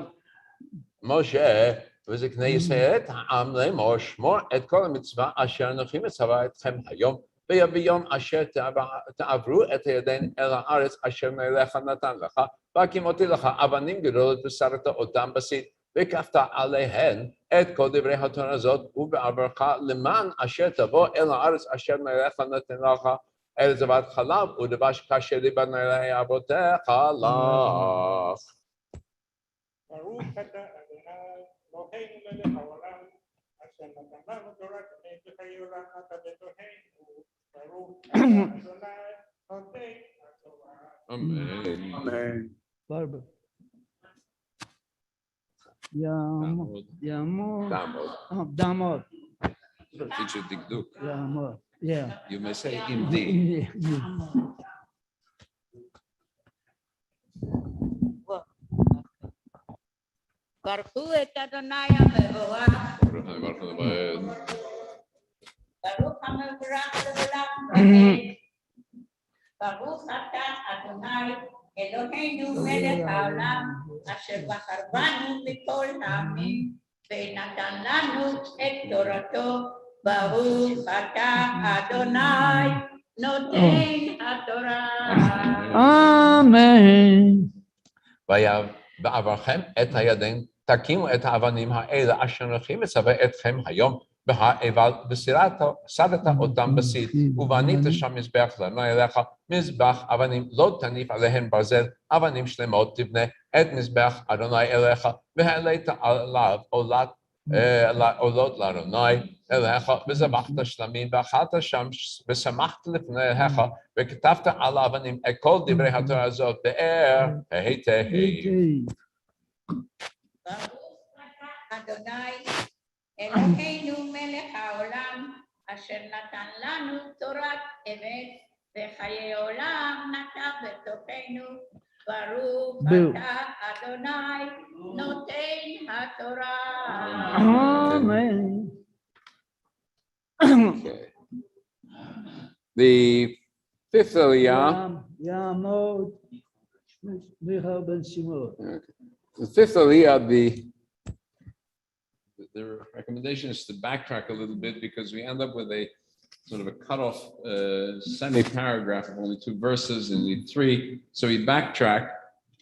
S1: משה וזקני ישראל את העם לאמור שמור את כל המצווה אשר אנוכי מצווה אתכם היום וביום אשר תעברו את הירדן אל הארץ אשר מלך נתן לך והקימותי לך אבנים גדולות ושרדת אותם בסית וכפת עליהן את כל דברי התורה הזאת ובעברך למען אשר תבוא אל הארץ אשר מלך נתן לך אל זבת חלב ודבש כאשר דיברנו אלי אבותיך לך.
S5: ברוך אתה אדוני אלוהינו מלך העולם אשר נתן לנו תורת אמת וחיי עולם אתה בתוכנו ברוך אתה אדוני נותן התורה.
S1: Amen.
S2: Barbara. יעמוד. דמות.
S1: Teacher Dikduk.
S2: יעמוד. Yeah.
S1: You may say indeed.
S6: ברכו את אדוני המבורך, ברוך המבורך לעולם ועד. ברוך אתה אדוני אלוהינו מלך העולם אשר בחר בנו מכל העמים ונתן לנו את תורתו. ברוך אתה אדוני נותן התורה.
S2: אמן.
S1: בעברכם את הירדן תקימו את האבנים האלה אשר אנוכי מצווה אתכם היום בהאבל וסרדת אותם בסית ובנית שם מזבח לאדוני אליך מזבח אבנים לא תניף עליהן ברזל אבנים שלמות תבנה את מזבח אדוני אליך והעלית עליו עולות לאדוני אליך וזבחת שלמים ואכלת שם ושמחת לפניך וכתבת על האבנים את כל דברי התורה הזאת באר היטב.
S6: ברוך אתה אדוני אלוהינו מלך העולם אשר נתן לנו תורת אמת וחיי עולם נטע בתוכנו. ברוך אתה אדוני נותן התורה.
S2: Amen.
S1: Okay. The fifth aliyah.
S2: יעמוד. מיכאל בן שמעון.
S1: The fifth aliyah, the recommendation is to backtrack a little bit because we end up with a sort of a cutoff semi-paragraph of only 2 verses and need 3. So we backtrack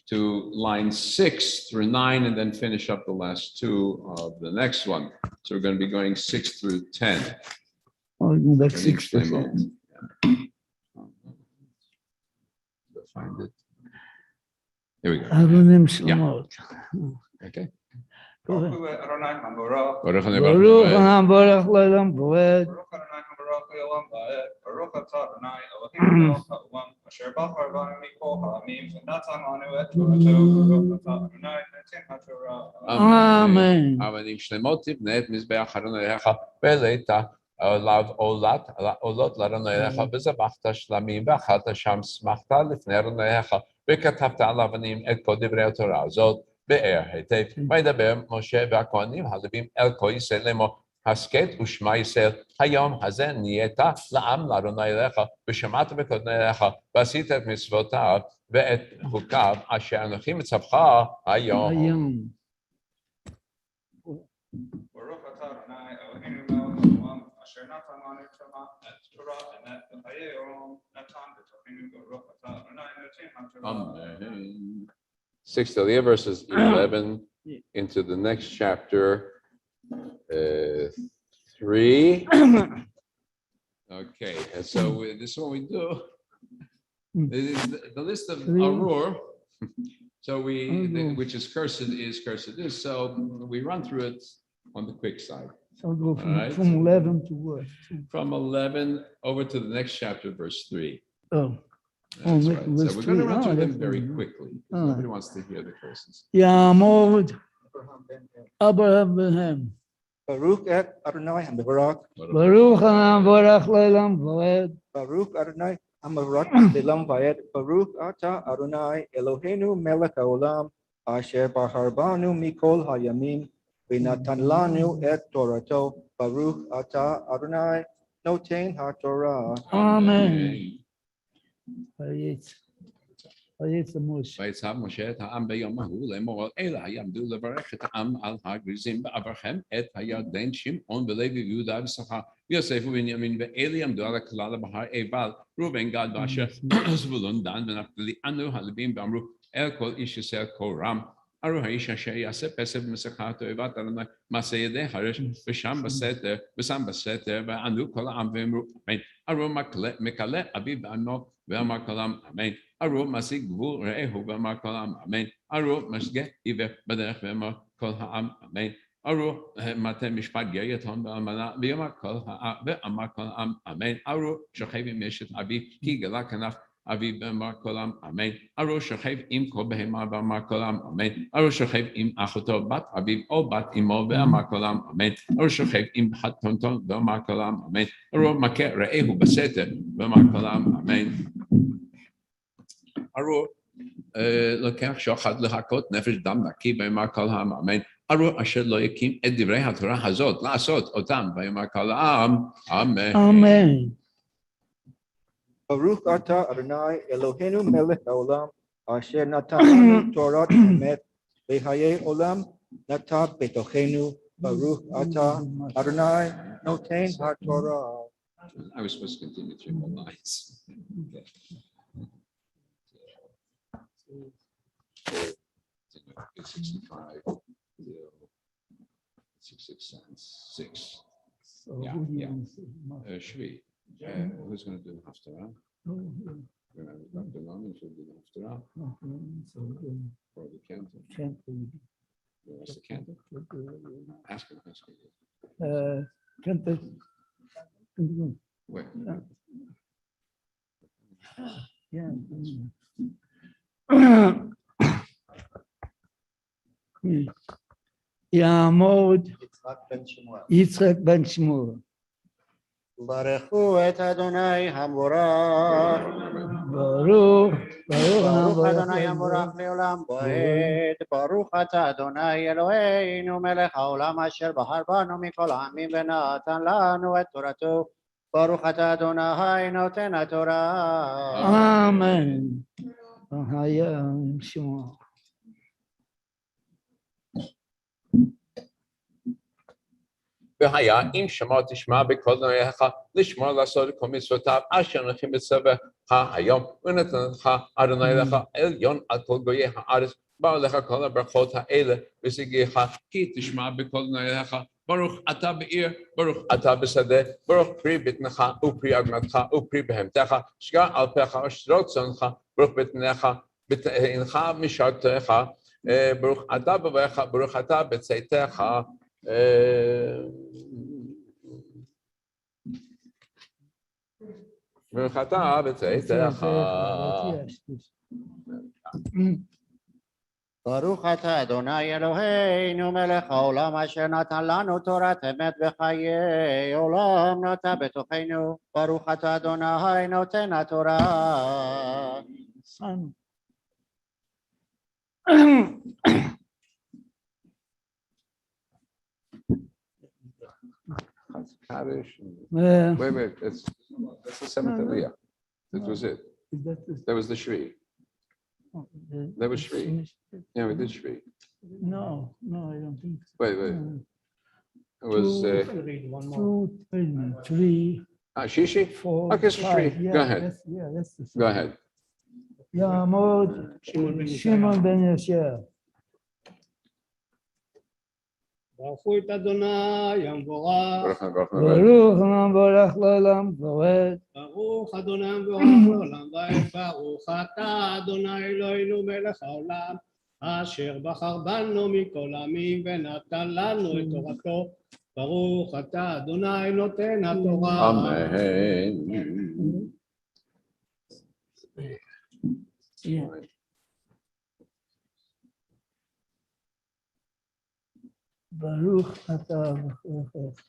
S1: to line 6 through 9 and then finish up the last 2 of the next one. So we're going to be going 6 through 10.
S2: Oh, back 6 to 10.
S1: Find it. Here we go.
S2: אבנים שלמות.
S1: Okay.
S2: ברוך
S1: Baruch
S2: המבורך לעולם ועד.
S7: ברוך אתה אדוני אלוהינו מלך העולם אשר בחר בנו מכל העמים ונתן לנו את תורתו. ברוך אתה אדוני נותן התורה.
S2: אמן.
S1: אבנים שלמות תבנה את מזבח אדוני אליך והעלית עליו עולות לאדוני אליך וזבחת שלמים ואכלת שם שמחת לפני אדוני אליך וכתבת על אבנים את כל דברי התורה הזאת באר היטב. וידבר משה והכהנים הלווים אל כל ישראל לאמור הסכת ושמע ישראל היום הזה נהיית לעם לאדוני אליך ושמעת בקול אדוני אליך ועשית את מצוותיו ואת חוקיו אשר אנוכי מצווך היום.
S7: ברוך אתה אדוני אלוהינו מלך העולם אשר נתן לנו את תורת אמת וחיי עולם נתן בתוכנו. ברוך אתה אדוני נותן התורה.
S1: Amen. 6th aliyah, verses 11 into the next chapter. 3. Okay, and so this is what we do. This is the list of Arur. So which is cursed is. So we run through it on the quick side.
S2: So go
S1: Alright.
S2: from 11 to what?
S1: From 11 over to the next chapter, verse 3.
S2: Oh.
S1: That's right. So
S2: verse
S1: we're going to
S2: 3.
S1: run through them
S2: That's
S1: very
S2: very good.
S1: quickly.
S2: All
S1: Nobody
S2: right.
S1: wants to hear the curses.
S2: Ya'amod Abraham Behem.
S8: Baruch et Adonai HaMevorach,
S2: Baruch HaMevorach Le'olam Va'ed.
S8: Baruch Adonai HaMevorach Le'olam Va'ed, Baruch Ata Adonai Eloheinu Melech HaOlam, Asher Bahar Banu Mikol HaYamim, V'natan Lanu et Torato, Baruch Ata Adonai Noten HaTorah.
S2: Amen. ויצא משה.
S1: ויצב משה את העם ביום ההוא לאמור אל אלה יעמדו לברך את העם על הגריזים בעברכם את הירדן שמעון ולוי ויהודה ושכר ויוסף ובנימין ואלה יעמדו על הכלל הבהר עיבל ראובן גד ואשר זבולון דן ונפתלי אנו הלווים ואמרו אל כל איש ישראל כה רם ארו האיש אשר יעשה פסל במסכה תועבת אדוני מעשה ידי הרש ושם בסתר וענו כל העם ואמרו אמן ארו מקלה אביו ואמו ואמר כל העם אמן ארו משיג גבול רעהו ואמר כל העם אמן ארו משגה עיוור בדרך ואמר כל העם אמן ארו מטה משפט גר יתום ואלמנה ואמר כל העם אמן ארו שוכב עם אשת אביו כי גלה כנף אביו ואמר כל העם אמן ארו שוכב עם כל בהמה ואמר כל העם אמן ארו שוכב עם אחותו בת אביו או בת אמו ואמר כל העם אמן ארו שוכב עם חתונתו ואמר כל העם אמן ארו מכה רעהו בסתר ואמר כל העם אמן ארו לוקח שוחד להכות נפש דם נקי ואמר כל העם אמן ארו אשר לא יקים את דברי התורה הזאת לעשות אותם ואמר כל העם אמן
S2: אמן.
S8: Baruch Ata Adonai Eloheinu Melech HaOlam, Asher Natan Lanu Torah Emet, V'chayei Olam Nata Betochenu, Baruch Ata Adonai Noten HaTorah.
S1: I was supposed to continue 3 more lines. Okay. 65 till 666.
S2: So
S1: Yeah,
S2: who do you
S1: yeah.
S2: want to say?
S1: Shvi, who's going to do the Haftarah? Dr. Norman should do the Haftarah or the cantor. What's the cantor? Ask him. Wait.
S2: יעמוד
S3: יצחק בן שמואל.
S2: יצחק בן שמואל.
S3: ברכו את אדוני המבורך.
S2: ברוך
S3: ברוך אדוני המבורך לעולם ועד. ברוך אתה אדוני אלוהינו מלך העולם אשר בחר בנו מכל העמים ונתן לנו את תורתו. ברוך אתה אדוני נותן התורה.
S2: אמן. היה עם שמואל.
S1: והיה אם שמע תשמע בקול נויך לשמור לעשות כל מצוותיו אשר נכין בצווך היום ונתן לך אדוני לך עליון על כל גויי הארץ באו לך כל הברכות האלה ושגיך כי תשמע בקול נויך ברוך אתה בעיר ברוך אתה בשדה ברוך פרי בטנך ופרי אדמתך ופרי בהמתך שגר על פיך אשרות צאנך ברוך בטנך בטנך משרתך ברוך אתה בבואך ברוך אתה בצאתך ברוך אתה בצאתך.
S3: ברוך אתה אדוני אלוהינו מלך העולם אשר נתן לנו תורת אמת וחיי עולם נטע בתוכנו. ברוך אתה אדוני נותן התורה.
S1: Kaddish.
S2: Yeah.
S1: Wait, that's the seventh Aliyah. That was it. That was the Shvi. That was Shvi. Yeah, we did Shvi.
S2: No, I don't think so.
S1: Wait. It was
S2: 2, 3,
S1: Shishi?
S2: 4,
S1: Okay, so
S2: 5.
S1: Shvi. Go ahead.
S2: That's the same.
S1: Go ahead.
S2: יעמוד שמעון בן ישר.
S5: ברכו את אדוני המבורך.
S2: ברוך המבורך לעולם ועד.
S5: ברוך אדוני המבורך לעולם ועד. ברוך אתה אדוני אלוהינו מלך העולם, אשר בחר בנו מכל עמים ונתן לנו את תורתו. ברוך אתה אדוני נותן התורה.
S1: אמן.
S2: Yeah. ברוך אתה וברכך.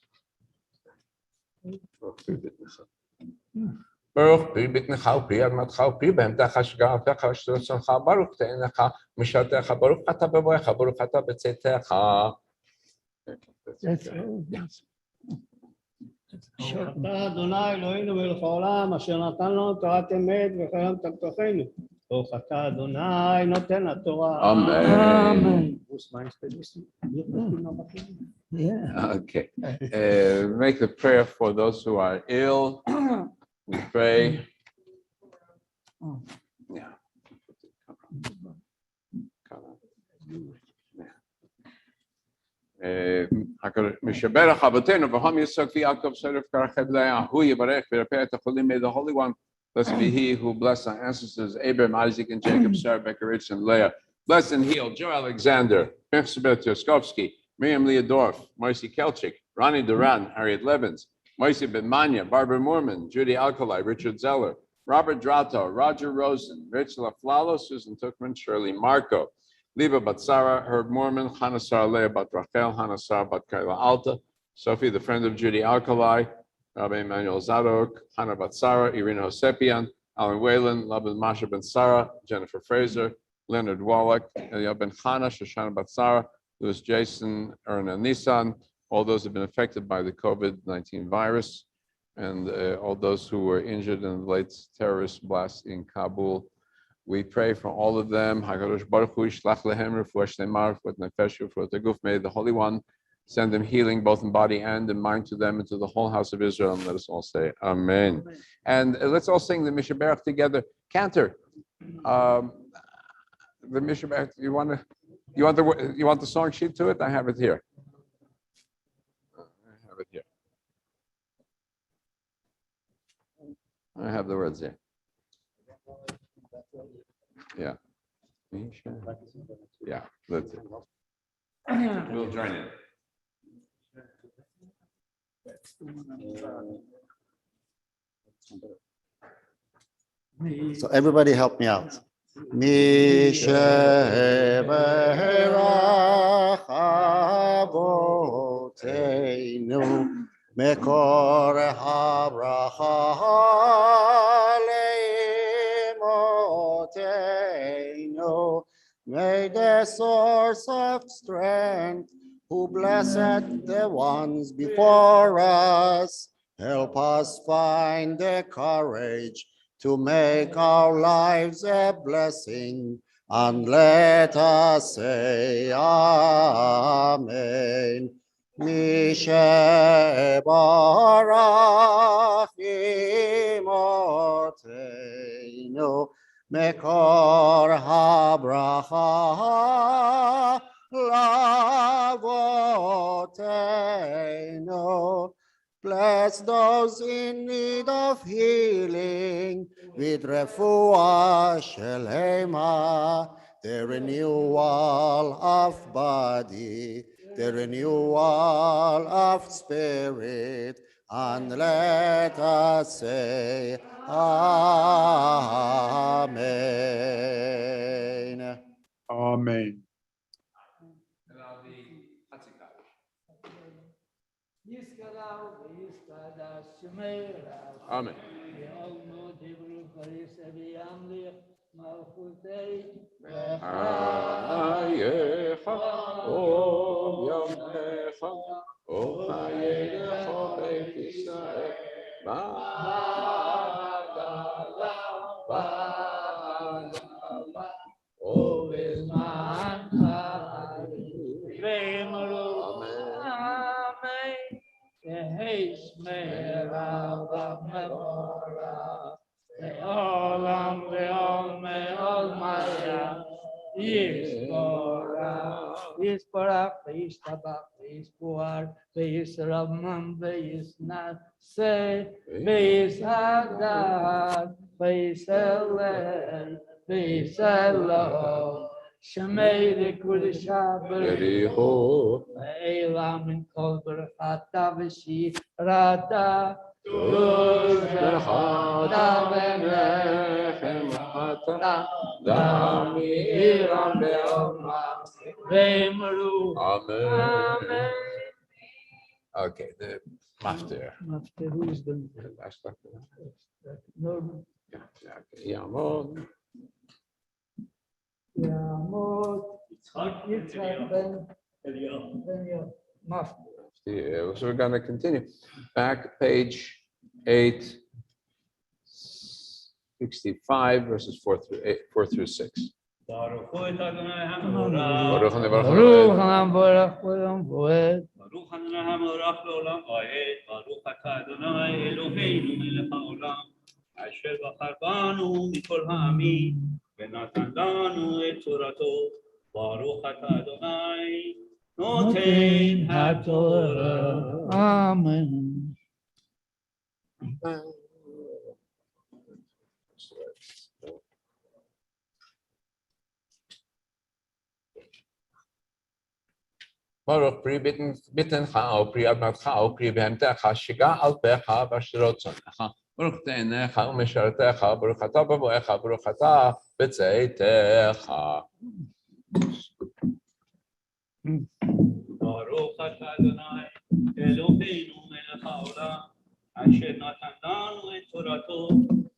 S1: ברוך פי בטנך ופי אדמתך ופי בהמתך שגרתך שרצונך ברוך תהנך משרתך ברוך אתה בבואך ברוך אתה בצאתך.
S2: That's all.
S5: ברוך אתה אדוני אלוהינו מלך העולם, אשר נתן לנו תורת אמת וחלם תבטחנו. ברוך אתה אדוני נותן התורה.
S1: אמן.
S2: Yeah.
S1: Okay. Make the prayer for those who are ill. We pray. Yeah. משברך אבותינו והום יסוד כפי יעקב שרף כרחב לאה, הוא יברך וירפא את החולים. May the Holy One, blessed be he who blessed our ancestors Abraham, Isaac, and Jacob, Sarah, Rebecca, Rich, and Leah. Bless and heal Joe Alexander, Mirsabet Yoskovsky, Miriam Leodorf, Marcy Kelchik, Ronnie Duran, Harriet Levins, Marcy Benmania, Barbara Moorman, Judy Alkali, Richard Zeller, Robert Drato, Roger Rosen, Rich LaFlalo, Susan Tuckman, Shirley Marco, Liva Batsara, Herb Mormon, Hannah Sarah Leah Bat Rachel, Hannah Sarah Bat Kaila Alta, Sophie, the friend of Judy Alkali, Rabbi Emmanuel Zadok, Hannah Batsara, Irina Hosepian, Alan Whalen, Laban Masha Ben Sarah, Jennifer Fraser, Leonard Wallach, Elia Ben Chana, Shoshana Batsara, Louis Jason, Erna Nissan, all those who have been affected by the COVID-19 virus, and all those who were injured in the late terrorist blast in Kabul. We pray for all of them. May the Holy One send them healing both in body and in mind to them and to the whole house of Israel. And let us all say Amen. And let's all sing the Mishaberach together. Cantor, the Mishaberach. You want the song sheet to it? I have it here. I have the words here. Yeah. Yeah, that's it. We'll join in.
S3: So everybody help me out. Misheberach Avoteinu Mekor habracha leimoteinu. May the source of strength, who blessed the ones before us, help us find the courage to make our lives a blessing, and let us say Amen. Mishebarach imoteinu mekor habracha lavoteinu. Bless those in need of healing with refuah shelema, the renewal of body, the renewal of spirit, and let us say Amen.
S7: Amen.
S1: Amen.
S2: Yisparach, Yishtabach, Yispuar, Yisramam, Yisnase, Yishadad, Yisrael, Yisrael, Shemei Kulishaber,
S1: Yeriho.
S2: Elam in Kol Berachata V'Shi Rada.
S1: Amen. Okay, the mafter.
S2: After who is going to Norman?
S1: Yamod.
S2: Yamot, Yitzhak ben Yo. Mafter.
S1: Yeah, so we're going to continue. Back page 865, verses 4 through 6.
S4: Baruch Adonai
S1: Baruch
S4: HaMevorach.
S2: Baruch HaMevorach Olam Voed.
S4: Baruch Adonai HaMevorach Le'olam Va'ed. Baruch Atah Adonai Eloheinu Melech HaOlam. Asher Bachar Banu Mikol Ha'amim V'natan Lanu Et Torato. Baruch Atah Adonai Noten HaTorah.
S2: Amen.
S1: Baruch pri bittencha, o pri admatcha, o pri behemtecha, shiga al pecha, v'ashirotzonecha. Baruch te'enecha, u'meshartecha, baruch atah bavoecha, baruch atah b'tzeitecha.
S4: Baruch Atah Adonai Eloheinu Melech HaOlam. Asher natan lanu et Torato.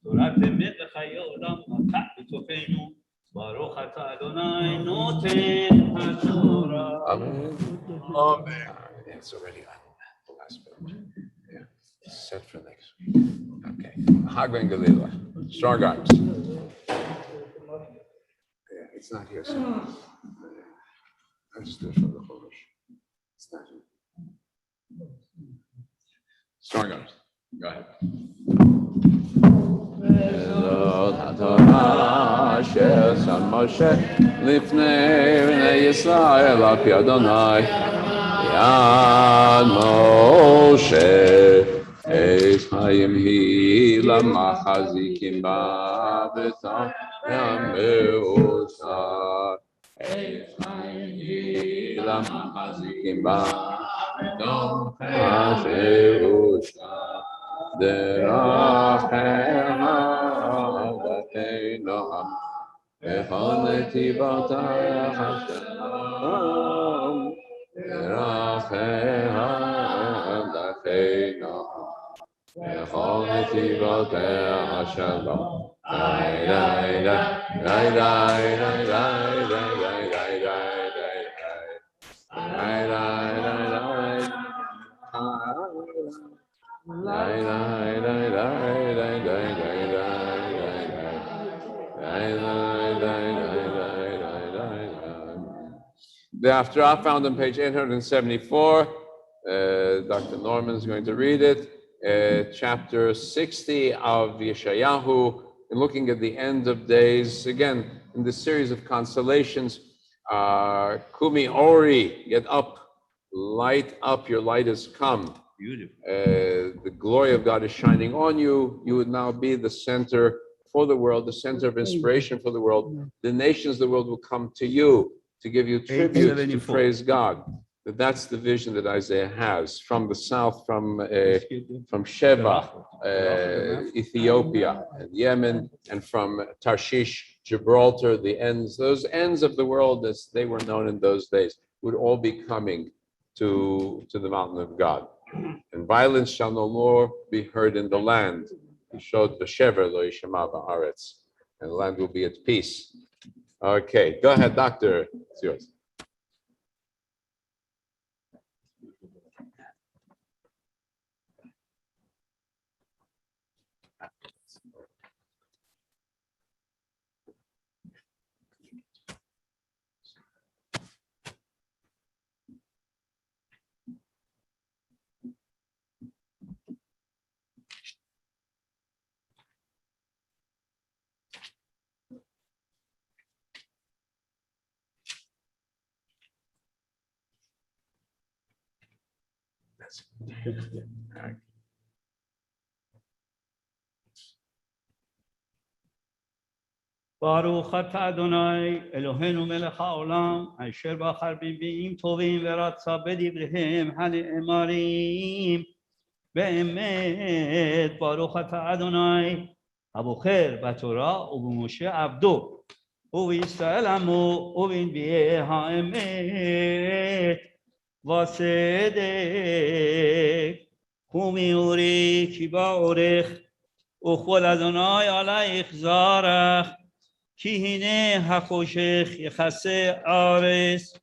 S4: Torat emet l'chayei olam makat b'tofenu. Baruch Atah Adonai Noten HaTorah.
S1: Amen. Amen. It's already on the last page. Yeah. Set for next week. Okay. Hagben Galila. Strong arms. Yeah, it's not here. So I'll just do it from the Chumash. It's not here. Strong arms. Go ahead. Elot HaTorah Asher San Moshe Lifnei Bnei Yisrael Al Pi Adonai Yad Moshe Eis Hayim Hi Lamachazikim Ba B'Tam Yameusar Eis Hayim Hi Lamachazikim Ba B'Tam Yameusar Derachecha V'Keinoam B'chol Netivotecha Shalom Derachecha V'Keinoam B'chol Netivotecha Shalom. Dai dai dai dai dai dai dai dai dai dai dai dai. The after I found on page 874. Dr. Norman is going to read it. Chapter 60 of Yeshayahu, and looking at the end of days. Again, in this series of consolations, Kumi Ori, get up, light up, your light has come.
S4: Beautiful.
S1: The glory of God is shining on you. You would now be the center for the world, the center of inspiration for the world. The nations of the world will come to you to give you tribute, to praise God. That's the vision that Isaiah has from the south, from Sheba, Ethiopia, and Yemen, and from Tarshish, Gibraltar, the ends, those ends of the world as they were known in those days, would all be coming to the mountain of God. And violence shall no more be heard in the land. He showed the Shever lo yishama ba'aretz, and the land will be at peace. Okay, go ahead, Doctor. It's yours.
S9: ברוך אתה אדוני אלוהינו מלך העולם אשר בחר בנביאים טובים ורצה בדבריהם הנאמרים באמת. ברוך אתה אדוני הבוחר בתורה ובמשה עבדו ובישראל עמו ובנביאי האמת וצדק ומיורי כי באורך וכבוד אדוני עלייך זרח כי הנה החושך יכסה ארץ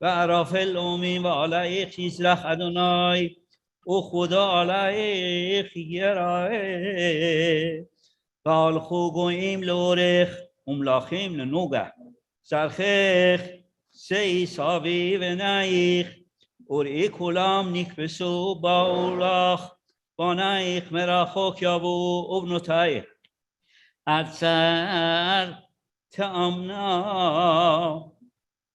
S9: וערפל לאומים ועלייך יזרח אדוני וכבודו עלייך יראה והלכו גויים לאורך ומלכים לנוגה צרכך שאי סביב עינייך וראי כולם נקבסו באו לך בנייך מרחוק יבואו ובנותייך עצר תאמנה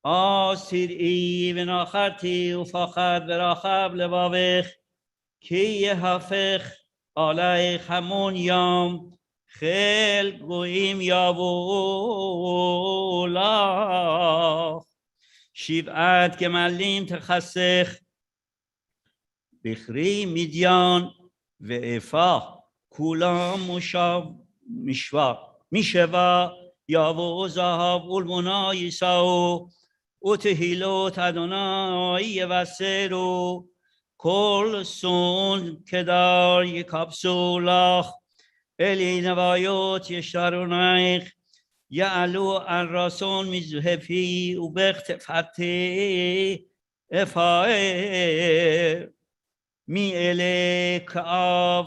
S9: אז תראי ונחתי ופחד ורחב לבבך כי יהפך עלייך המון ים חיל גויים יבואו לך שבעת גמלים תחסך בכרי מדיין ואפה כולם מושב משווה יבואו זהב ולבונה יישאו ותהילות אדוני יבשרו כל שון כדר יקבצו לך אלי נוויות ישרונך יעלו על רסון מזהפי ובכתפתי אפאר מי אלה כאב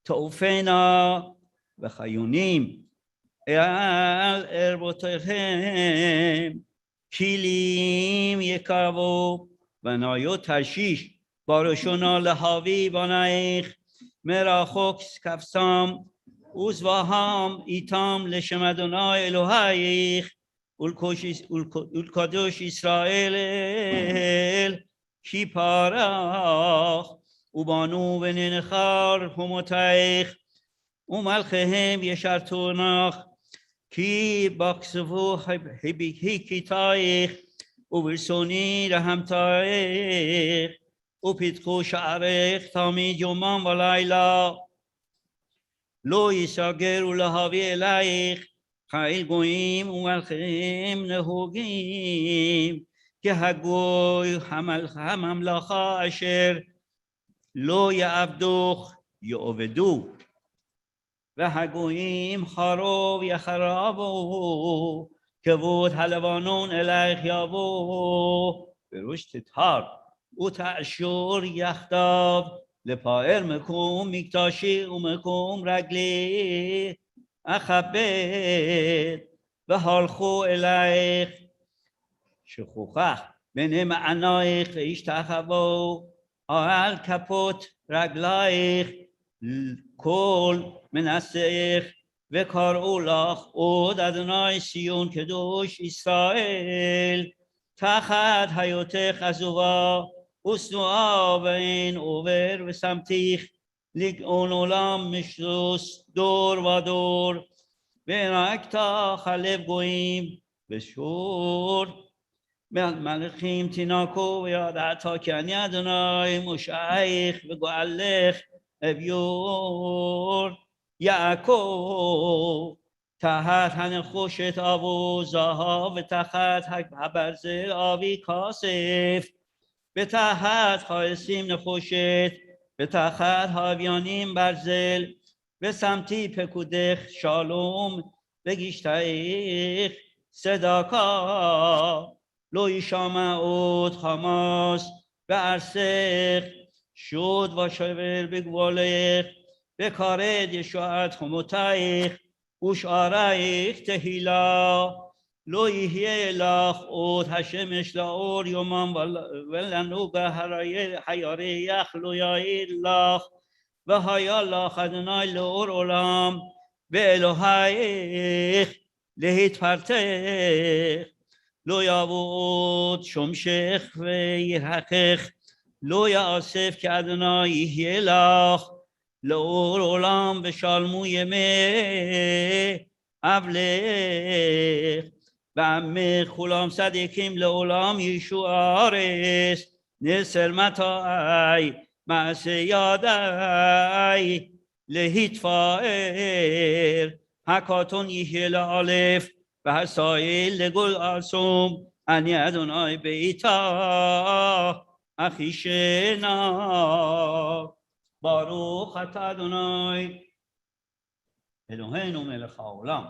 S9: תעופנה וחיונים על ארבותיכם כלים יקרבו בניות תרשיש בראשונה להביא בנייך מרחוק כבשם וזבהם איתם לשם אדוני אלוהיך ולקדוש ישראל כי פרח ובנו וננחר חומותייך ומלכיהם ישרתונך כי בכספו הכיתייך וברצוני רחמתייך ופתחו שעריך תמיד יומם ולילה לא יסגרו להביא אלייך חיל גויים ומלכים נהוגים כהגוי הממלכה אשר לא יעבדוך יעבדו והגויים חרוב יחרבו כבוד הלבנון אלייך יבוא בראש תטהר ותעשור יחדיו לפאר מקום מקדשי ומקום רגלי אכבד והלכו אלייך שכוחך בני מענייך וישתחוו על כפות רגלייך כל מנסך וקראו לך עוד אדוני ציון קדוש ישראל תחת היותך עזובה ושנואה ואין עובר ושמתיך לגאון עולם משרוס דור ודור ורקת חלב גויים ושור מלכים תינקו וידעת כי אני אדוני מושעייך וגואלך אביור יעקב תחת הנחושת אבו זהב ותחת הברזל אבי כסף ותחת חרסים נחושת ותחת האביונים ברזל ושמתי פקודך שלום וגישתך צדקה לא ישמע עוד חמאס בארצך שוד ושבר בגבולך וכרת ישועת חומותייך ושערייך תהילה לא יהיה לך עוד השמש לאור יומם ולנוגה הירח לא יאיר לך והיה לך אדוני לאור עולם ואלוהיך להתפארתך לא יבוא עוד שמשך וירחך לא יאסף כי אדוני יהיה לך, לאור עולם ושלמו ימי אבלך, ועמך כולם צדיקים לעולם ישוע הארץ, נסר מטעי מעשה ידי להתפאר, הקטון יהיה לאלף והסائل לגול עצום, אני אדוני בעיתה אחי שנה. ברוך אתה אדוני אלוהינו מלך העולם,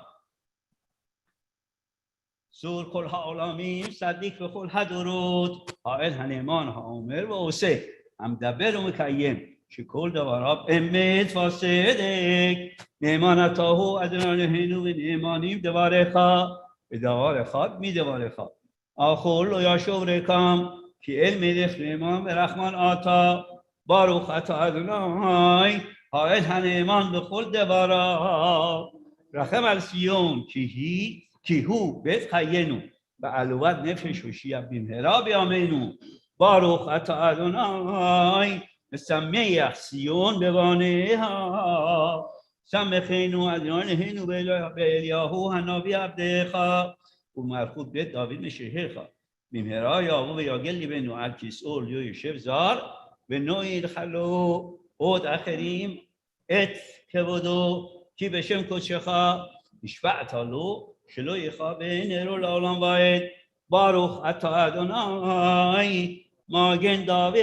S9: צור כל העולמים, צדיק בכל הדורות, האל הנאמן האומר ועושה, המדבר ומקיים, שכל דבריו אמת וצדק. נאמן אתה הוא אדוני אלוהינו ונאמנים דבריך, ודבר אחד מדבריך אכול לא ישוב ריקם, כי אל מלך נאמן ורחמן אתה. ברוך אתה אדוני האל הנאמן בכל דבריו. רחם על ציון כי הוא בית חיינו, בעלוות נפש הושיע במהרה בימינו. ברוך אתה אדוני משמח ציון בבניה. שמחנו אדוני אלוהינו באליהו הנביא עבדך, ומלכות בית דוד משיחך. במהרה יבוא ויגל ליבנו על כיסאו לא יושב זר, ונועיל חלו עוד אחרים את כבודו, כי בשם קודשך השבעת לו שלא יכבה נרו לעולם ועד. ברוך אתה אדוני מגן דוד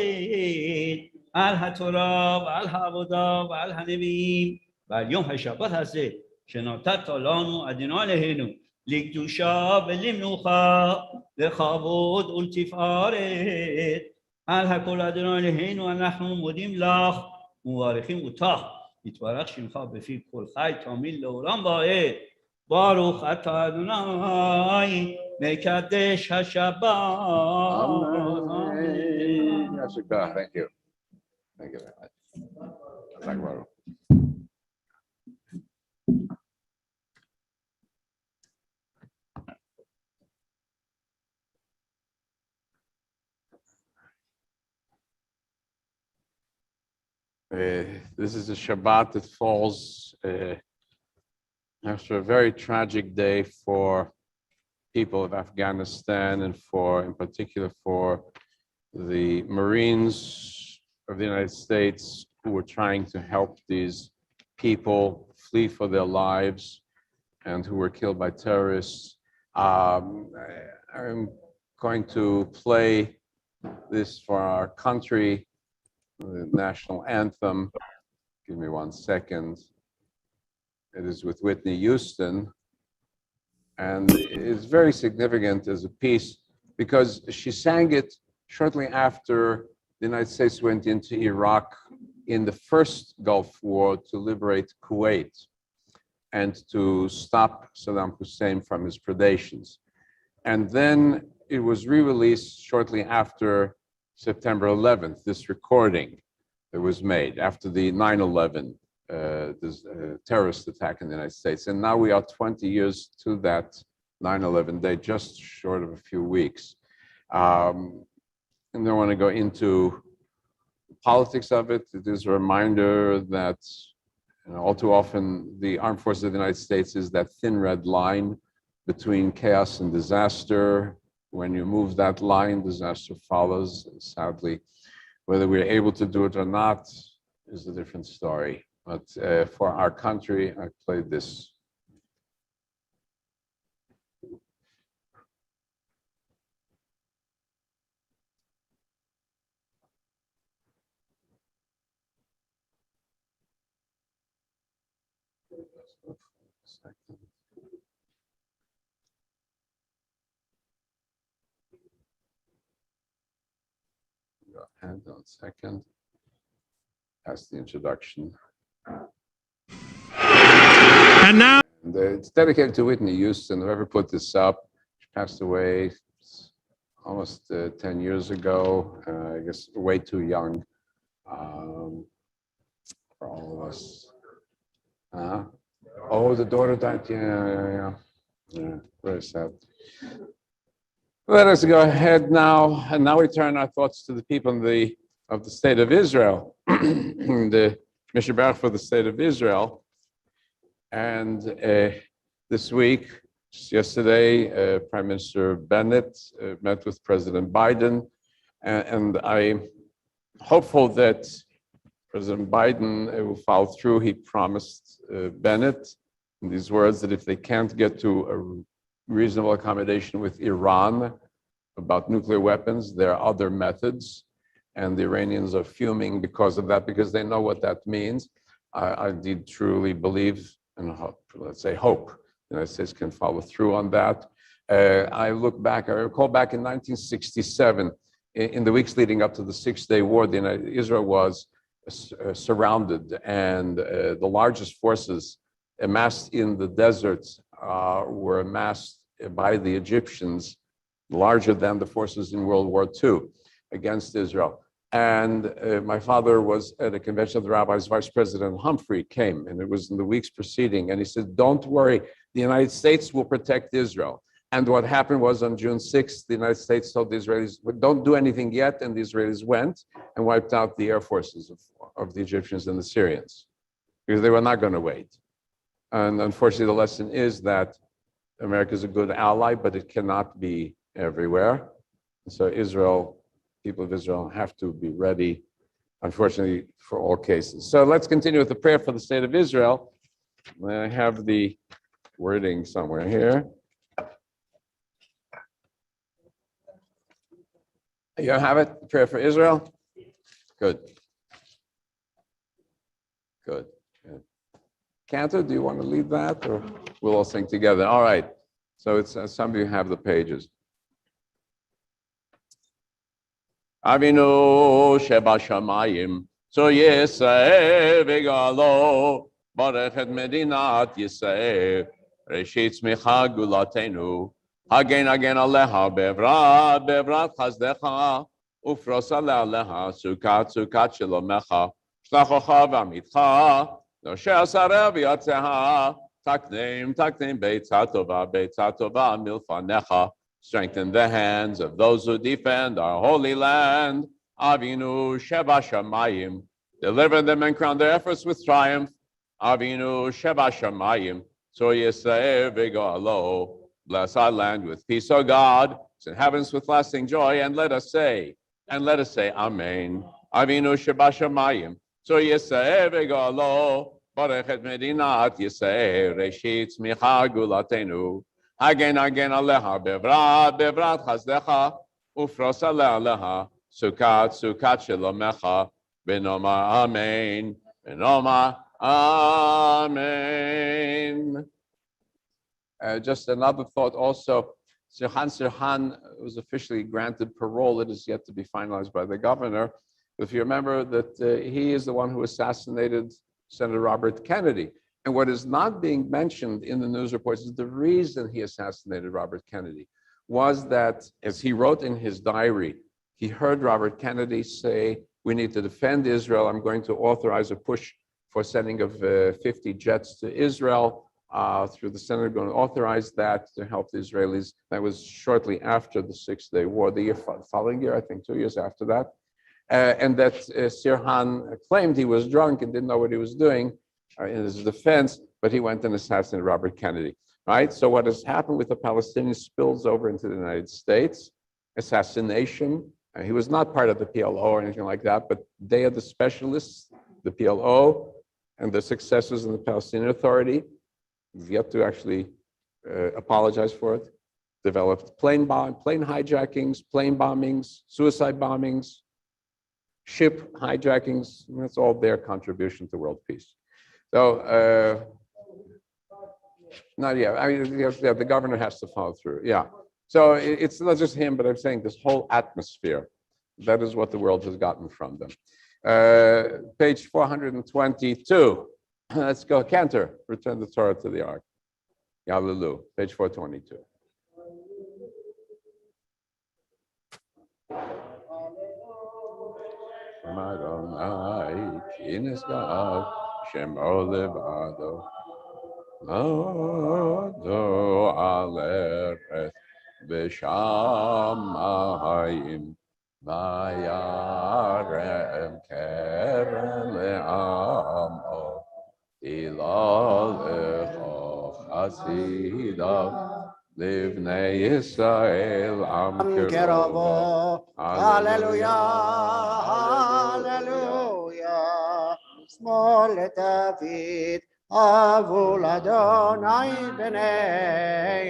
S9: על התורה ועל העבודה ועל הנביאים, ועל יום השבת הזה שנתת לנו אדוני אלוהינו לקדושה ולמנוחה, לכבוד ולתפארת. על הכל אדוני אלוהינו אנחנו מודים לך ומברכים אותך, יתברך שמך בפי כל חי תמיד לעולם ועד. ברוך אתה אדוני מקדש השבת.
S1: Amen. Yes, God. Thank you. Thank you very much. Thank you. This is a Shabbat that falls after a very tragic day for people of Afghanistan, and in particular for the Marines of the United States who were trying to help these people flee for their lives and who were killed by terrorists. I'm going to play this for our country, the National Anthem. Give me 1 second. It is with Whitney Houston, and it's very significant as a piece because she sang it shortly after the United States went into Iraq in the first Gulf War to liberate Kuwait and to stop Saddam Hussein from his predations. And then it was re-released shortly after September 11th, this recording that was made after the 9/11 terrorist attack in the United States. And now we are 20 years to that 9/11 day, just short of a few weeks. And I don't want to go into the politics of it. It is a reminder that all too often the armed forces of the United States is that thin red line between chaos and disaster. When you move that line, disaster follows, sadly. Whether we're able to do it or not is a different story. But for our country, I played this. Hang on a second. That's the introduction.
S5: And now
S1: it's dedicated to Whitney Houston, whoever put this up. She passed away almost 10 years ago. I guess way too young for all of us. Oh, the daughter died. Yeah. Very sad. Let us go ahead now, and now we turn our thoughts to the people of the state of Israel, the Mishnah for the state of Israel. And this week, just yesterday, Prime Minister Bennett met with President Biden, and I'm hopeful that President Biden will follow through. He promised Bennett in these words that if they can't get to a reasonable accommodation with Iran about nuclear weapons, there are other methods, and the Iranians are fuming because of that, because they know what that means. I did truly believe and hope, let's say hope, the United States can follow through on that. I recall back in 1967, in the weeks leading up to the Six-Day War, Israel was surrounded, and the largest forces amassed in the deserts were amassed by the Egyptians, larger than the forces in World War II against Israel. And my father was at a convention of the rabbis. Vice President Humphrey came, and it was in the weeks preceding, and he said, don't worry, the United States will protect Israel. And what happened was on June 6th, the United States told the Israelis, don't do anything yet, and the Israelis went and wiped out the air forces of the Egyptians and the Syrians, because they were not going to wait. And unfortunately, the lesson is that America is a good ally, but it cannot be everywhere. So people of Israel have to be ready, unfortunately, for all cases. So let's continue with the prayer for the state of Israel. I have the wording somewhere here. You have it? Prayer for Israel? Good. Good. Cantor, do you want to lead that, or we'll all sing together? All right. So it's some of you have the pages. Avinu shebashamayim, so Yisrael v'galo, baruch et medinat Yisrael, reshit tzmicha gulatenu, hagen aleha bevrat chazdecha, ufros aleha sukat shalomecha, shlachocha v'amitcha, nosher sareh v'yatzeha, taknem beitzah tova milfanecha. Strengthen the hands of those who defend our holy land. Avinu Sheba Shamayim. Deliver them and crown their efforts with triumph. Avinu Sheba Shamayim. So Yisrael v'galo. Bless our land with peace, O God. And heavens with lasting joy. And let us say, Amen. Avinu Sheba Shamayim. So Yisrael v'galo. Baruch et medinat Yisrael. Reshit tzmicha gulatenu. Hagen aleha bevrat chazdecha, ufros aleha sukat shalomecha, v'nomar amen, amen. Just another thought also, Sirhan was officially granted parole. It is yet to be finalized by the governor. If you remember that he is the one who assassinated Senator Robert Kennedy. And what is not being mentioned in the news reports is the reason he assassinated Robert Kennedy was that, as he wrote in his diary, he heard Robert Kennedy say, we need to defend Israel. I'm going to authorize a push for sending of 50 jets to Israel through the Senate. Going to authorize that to help the Israelis. That was shortly after the Six-Day War, the following year, I think 2 years after that. And that Sirhan claimed he was drunk and didn't know what he was doing in his defense, but he went and assassinated Robert Kennedy, right? So what has happened with the Palestinians spills over into the United States. Assassination. He was not part of the PLO or anything like that, but they are the specialists, the PLO, and the successors in the Palestinian Authority. We've yet to actually apologize for it. Developed plane hijackings, plane bombings, suicide bombings, ship hijackings. That's all their contribution to world peace. So, not yet. I mean, the governor has to follow through. Yeah. So it's not just him, but I'm saying this whole atmosphere. That is what the world has gotten from them. Page 422. Let's go. Cantor, return the Torah to the ark. Yalalu, page 422. Shemo levado, Ado aleret v'shamayim, Vayarem Keren Le'amo Ilalecho Chasidav Livnei Yisrael Am Kerovo.
S3: Hallelujah, hallelujah. Small David, Avul Adonai b'nei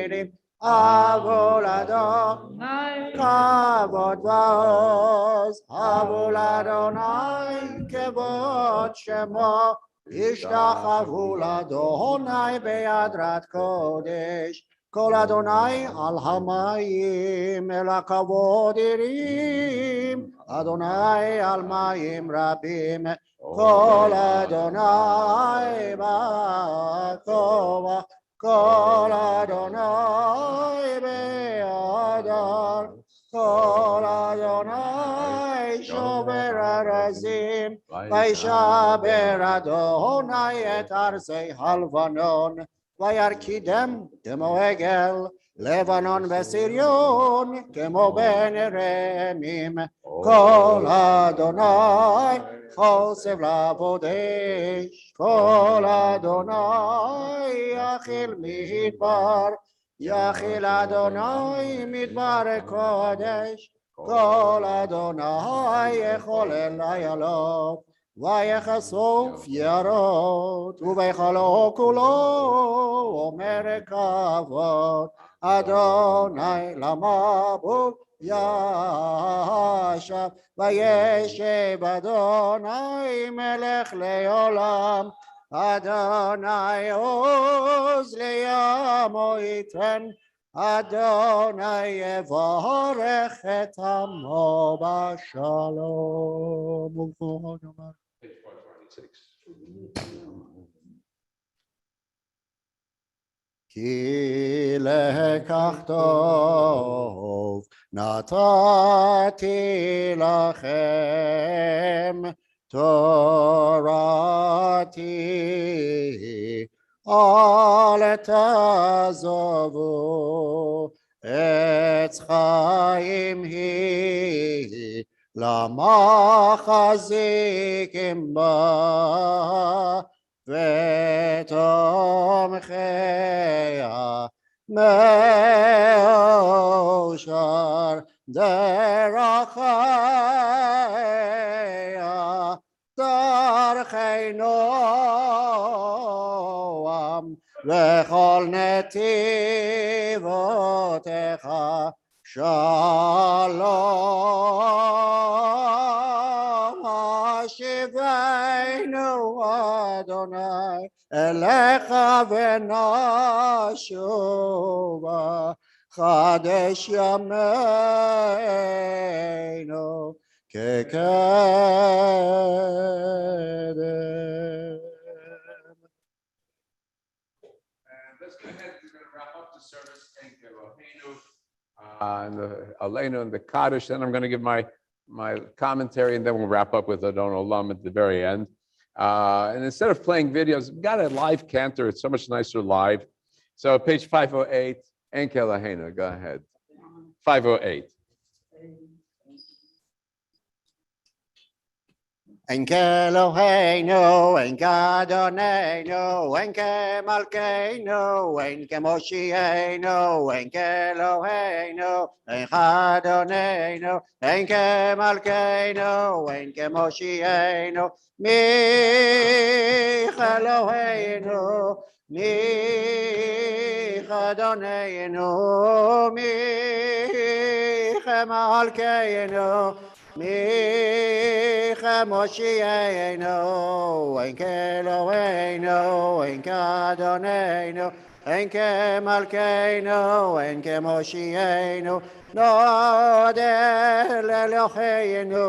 S3: Elim, Avul Adonai kavod va'oz, Avul Adonai kevod shemo, Ishtachavu l'Adonai be'adrat kodesh. Kol Adonai al hamayim el hakavod irim, Adonai al mayim rabim, Kol Adonai ba'kova, Kol Adonai be'adar, Kol Adonai shover arazim, Vaishaber Adonai et arzei halvanon, וירקידם כמו עגל, לבנון וסריון, כמו בן רמים, כל אדוני חוסף לעבודש, כל אדוני יחיל מדבר, יחיל אדוני מדבר קודש, כל אדוני יחולל איילות, ויחשוף יערות, ובהיכלו כולו אומר כבוד, אדוני למבול ישב, וישב אדוני מלך לעולם, אדוני עוז לימו ייתן, אדוני יברך את עמו בשלום. וכבוד אומר.
S1: Page 426.
S3: כי לקח טוב נתתי לכם תורתי, אל תעזבו, עץ חיים היא, למה חזיקים בה, ותומכיה מאושר דרכיה, דרכי נועם, וכל נתיבותיך שלום. השיבנו אדוני אליך ונשובה, חדש ימינו כקדם.
S1: And let's go ahead. We're going to wrap up the service. Thank you, and the Aleinu and the Kaddish. Then I'm going to give my commentary, and then we'll wrap up with Adon Olam at the very end. And instead of playing videos, we've got a live cantor. It's so much nicer live. So page 508, Enke Aleinu. Go ahead. 508.
S3: Enke Eloheinu, Enke Adonenu, Enke Malkeinu, Enke Moshienu, Enke Eloheinu, Enke Adonenu, Enke Malkeinu, Enke Moshienu, Mich Eloheinu, Mich Adonenu, Mich Malkeinu, Mich Moshienu, Enke Eloheinu, Enke Adonenu, Enke Malkeinu, Enke Moshienu, Nodel Eloheinu,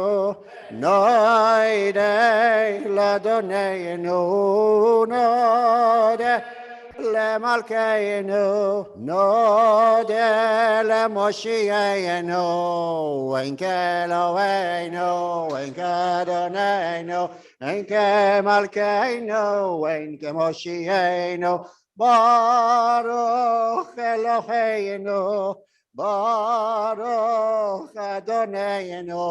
S3: Nodel Adonenu, Nodel Lemalkeinu, Nodel Moshienu, Enke Eloheinu, Enke Adonenu, Enke Malkeinu, Enke Moshienu, Baruch Eloheinu, Baruch Adonayenu,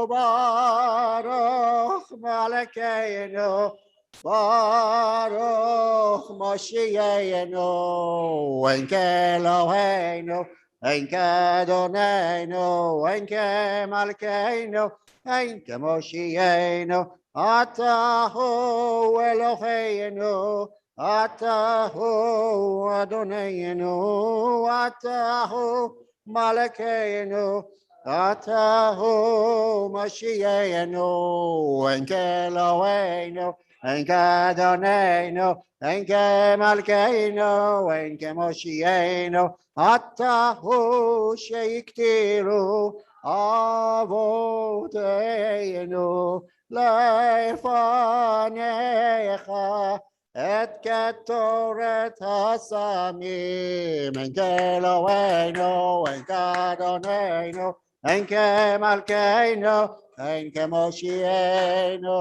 S3: Baruch Malkeinu, Baruch Moshiachenu, Enke Eloheinu, Enke Adonaynu, Enke Malkeinu, Enke Moshiachenu, Atahu Eloheinu, Atahu Adonayenu, Atahu Malkeinu, Atahu Mashiachenu, Enke Eloheinu, Enke Adonaynu, Enke Malkeinu, Enke Moshiachenu, Atahu Sheiktiru Avoteinu Lefanecha Et ketoret hasamim, enke Eloheinu, enke Adonaynu, enke Malkeinu, enke Moshiachenu.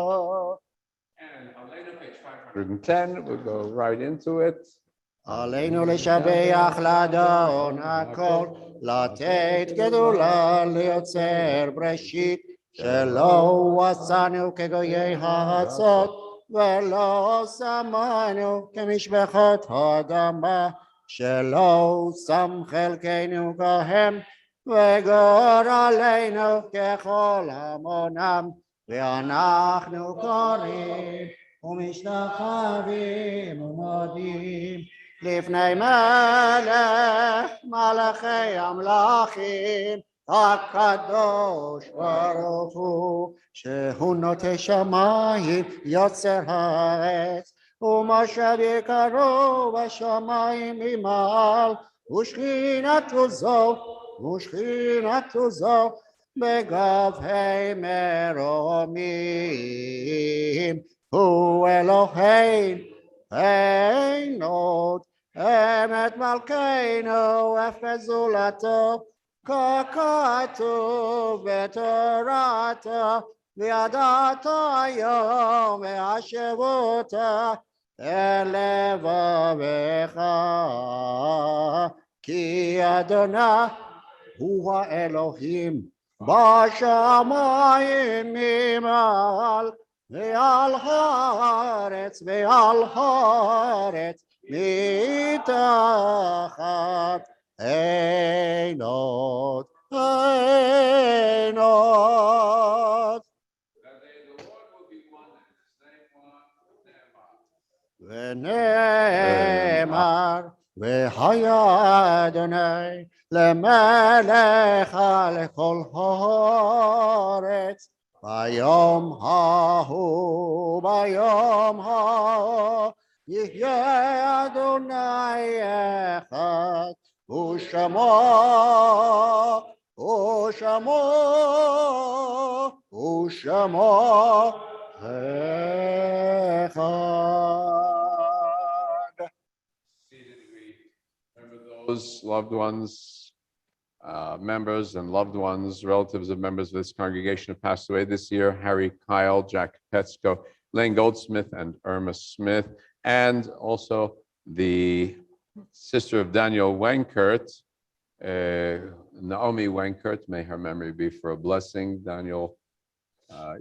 S1: And Aleinu, page 510, we'll go right into it.
S3: עלינו לשבח לאדון הכל, לתת גדולה ליוצר בראשית, שלא עשנו כגויי הארצות, ולא שמנו כמשפחות האדמה, שלא שם חלקנו כהם, וגורלנו ככל המונם, ואנחנו קוראים ומשתחווים ומודים לפני מלך מלכי המלכים, הקדוש ברוך הוא, שהוא נוטה שמיים יוצר הארץ, ומושב יקרו בשמיים ממעל, ושכינתו זו בגבהי מרומים, הוא אלוהינו אמת מלכנו אפס זולתו, ככתוב בתורתו, וידעת היום והשבות אל לבבך, כי אדוני הוא האלוהים בשמיים ממעל, ועל הארץ מתחת עינות. ונאמר, והיה אדוני למלך על כל הארץ, ביום ההוא יהיה אדוני אחד, ושמו אחד.
S1: Remember those loved ones, members and loved ones, relatives of members of this congregation who passed away this year: Harry Kyle, Jack Petsko, Lane Goldsmith, and Irma Smith, and also the sister of Daniel Wenkert, Naomi Wenkert. May her memory be for a blessing. Daniel,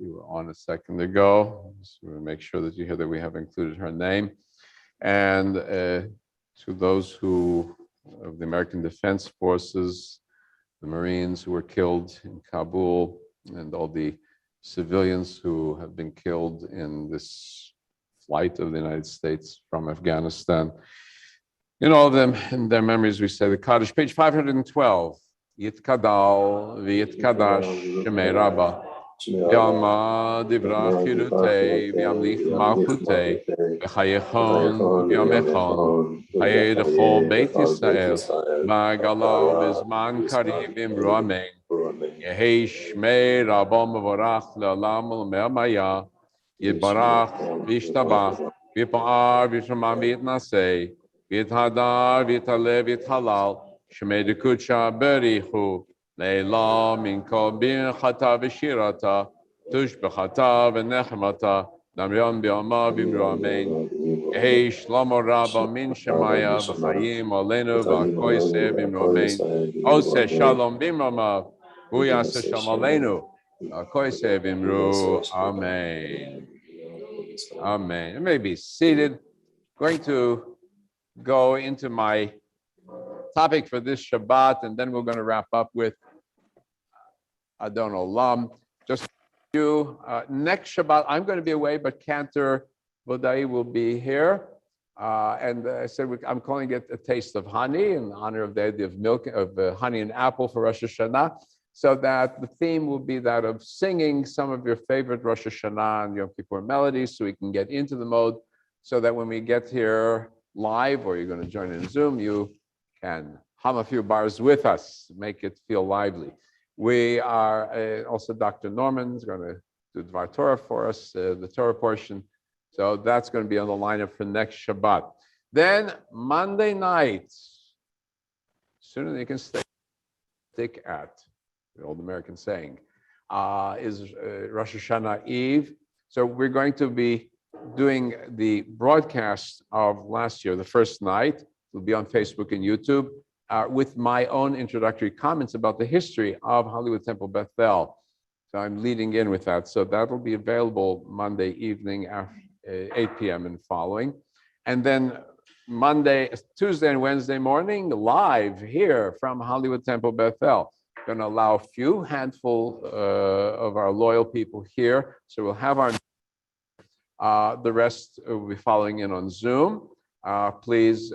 S1: you were on a second ago, so we'll make sure that you hear that we have included her name. And to those of the American Defense Forces, the Marines who were killed in Kabul, and all the civilians who have been killed in this flight of the United States from Afghanistan. In all of them, in their memories, we say the Kaddish, page 512. Yitkadal v'yitkadash shemei Rabba, Yama divra chirutei v'yamlich malchutei v'chayechon v'yamechon Hayei d'chol Beit Yisrael v'agalau b'zman karim imru amen Yehei shmei Rabba mevorach le'olam u'me'amaya Yitbarach v'yishtabach v'yipa'ar v'yishama v'yitnasei v'yithadar v'yitalev v'yithalal shmei d'kudsha berichu Leila min kol birchata v'shirata tushbechata v'nechmata Damrion Bialma Bimru Amen. Hey Shlomo Rabba Min Shemaya V'Chaim Olenu V'Akoyse Bimru Amen. Ose Shalom Bimrama Buyase Shalom Olenu V'Akoyse Bimru Amen. Amen. You may be seated. Going to go into my topic for this Shabbat, and then we're going to wrap up with Adon Olam. Just you. Next Shabbat, I'm going to be away, but Cantor Vodai will be here. And I said I'm calling it a taste of honey in honor of the idea of milk, of honey and apple for Rosh Hashanah, so that the theme will be that of singing some of your favorite Rosh Hashanah and Yom Kippur melodies, so we can get into the mode, so that when we get here live, or you're going to join in Zoom, you can hum a few bars with us, make it feel lively. We are also Dr. Norman's going to do Dvar Torah for us, the Torah portion. So that's going to be on the lineup for next Shabbat. Then Monday night, sooner than you can stick at, the old American saying, is Rosh Hashanah Eve. So we're going to be doing the broadcast of last year, the first night. It'll be on Facebook and YouTube. With my own introductory comments about the history of Hollywood Temple Bethel. So I'm leading in with that. So that'll be available Monday evening after 8 p.m. and following. And then Tuesday and Wednesday morning, live here from Hollywood Temple Bethel. Going to allow a handful of our loyal people here. So we'll have the rest will be following in on Zoom. Please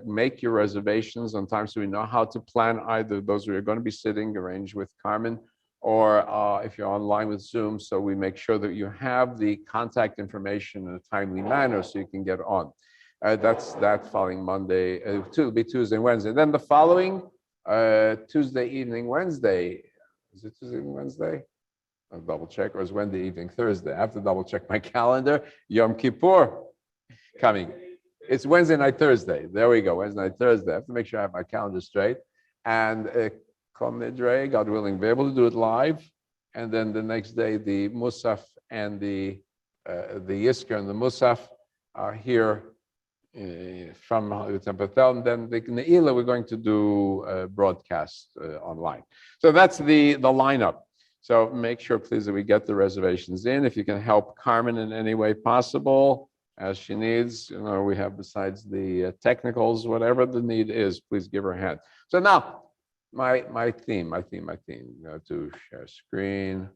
S1: make your reservations on time so we know how to plan either those who are going to be sitting, arrange with Carmen, or if you're online with Zoom, so we make sure that you have the contact information in a timely manner so you can get on. That's that following Monday, it'll be Tuesday and Wednesday. Then the following Tuesday evening, Wednesday, is it Tuesday evening, Wednesday? I'll double check, or is Wednesday evening, Thursday? I have to double check my calendar. Yom Kippur coming. It's Wednesday night, Thursday. There we go, Wednesday night, Thursday. I have to make sure I have my calendar straight. And Kol Nidre, God willing, be able to do it live. And then the next day, the Musaf and the Yisker and the Musaf are here from Hollywood Temple Bethel. And then the Ne'ilah, we're going to do a broadcast online. So that's the lineup. So make sure, please, that we get the reservations in. If you can help Carmen in any way possible, as she needs, we have besides the technicals, whatever the need is, please give her a hand. So now, my theme, to share screen,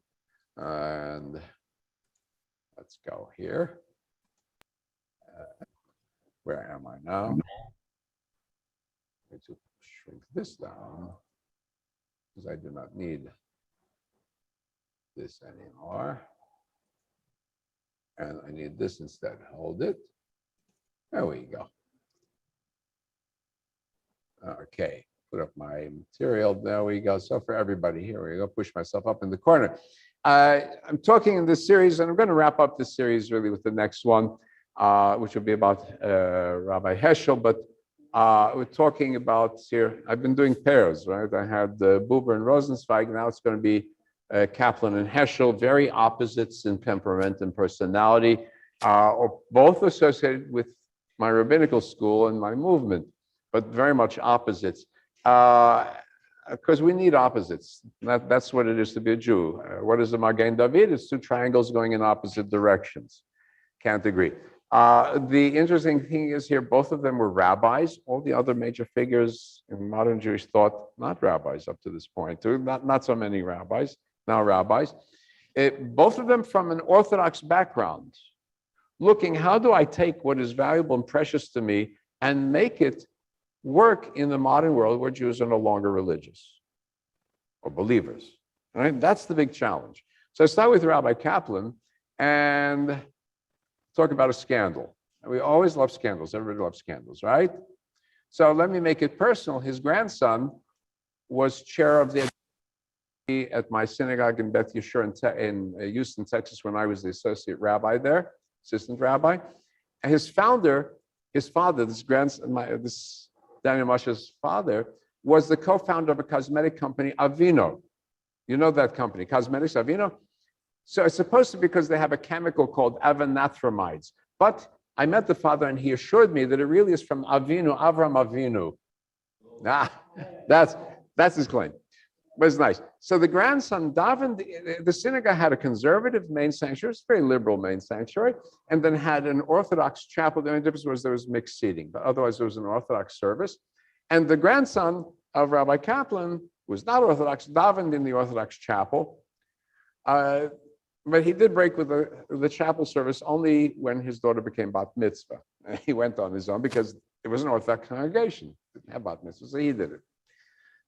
S1: and let's go here. Where am I now? I'm going to shrink this down because I do not need this anymore. And I need this instead. Hold it. There we go. Okay, put up my material. There we go. So for everybody, here we go. Push myself up in the corner. I'm talking in this series, and I'm going to wrap up this series really with the next one, which will be about Rabbi Heschel. But we're talking about here. I've been doing pairs, right? I had Buber and Rosenzweig. Now it's going to be Kaplan and Heschel, very opposites in temperament and personality, both associated with my rabbinical school and my movement, but very much opposites. Because we need opposites. That's what it is to be a Jew. What is a Magen David? It's two triangles going in opposite directions. Can't agree. The interesting thing is here, both of them were rabbis. All the other major figures in modern Jewish thought, not rabbis up to this point. Not so many rabbis. Now rabbis, both of them from an Orthodox background, looking, how do I take what is valuable and precious to me and make it work in the modern world where Jews are no longer religious or believers, right? That's the big challenge. So I start with Rabbi Kaplan and talk about a scandal. And we always love scandals. Everybody loves scandals, right? So let me make it personal. His grandson was chair of the at my synagogue in Beth Yeshua in Houston, Texas, when I was the associate rabbi there, assistant rabbi. And his father, this Daniel Moshe's father, was the co-founder of a cosmetic company, Avino. You know that company, Cosmetics Avino? So it's supposed to be because they have a chemical called avanathramides. But I met the father and he assured me that it really is from Avinu, Avram Avinu. That's his claim. But it's nice. So the grandson davened. The synagogue had a conservative main sanctuary, it's a very liberal main sanctuary, and then had an Orthodox chapel. The only difference was there was mixed seating, but otherwise there was an Orthodox service. And the grandson of Rabbi Kaplan, who was not Orthodox, davened in the Orthodox chapel. But he did break with the chapel service only when his daughter became bat mitzvah. He went on his own because it was an Orthodox congregation. Didn't have bat mitzvah, so he did it.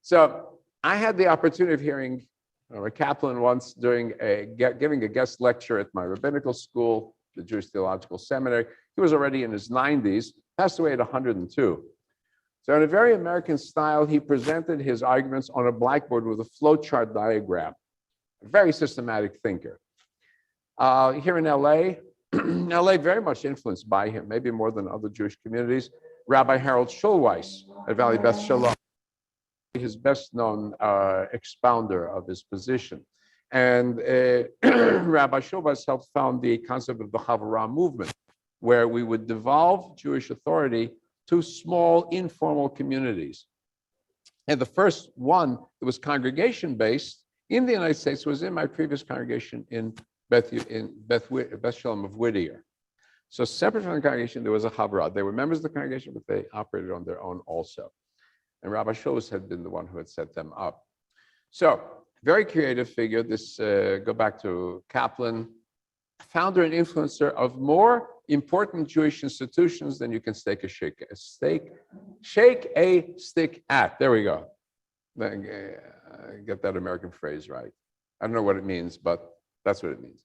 S1: So I had the opportunity of hearing Rabbi Kaplan once giving a guest lecture at my rabbinical school, the Jewish Theological Seminary. He was already in his 90s, passed away at 102. So in a very American style, he presented his arguments on a blackboard with a flowchart diagram. A very systematic thinker. Here in LA, LA very much influenced by him, maybe more than other Jewish communities. Rabbi Harold Schulweis at Valley Beth Shalom, his best known expounder of his position. And Rabbi Schulweis helped found the concept of the Havurah movement, where we would devolve Jewish authority to small informal communities. And the first one that was congregation-based in the United States was in my previous congregation in Beth Shalom of Whittier. So separate from the congregation, there was a Havurah. They were members of the congregation, but they operated on their own also. And Rabbi Schulweis had been the one who had set them up. So very creative figure. This, go back to Kaplan, founder and influencer of more important Jewish institutions than you can shake a stick at. There we go. Get that American phrase right. I don't know what it means, but that's what it means.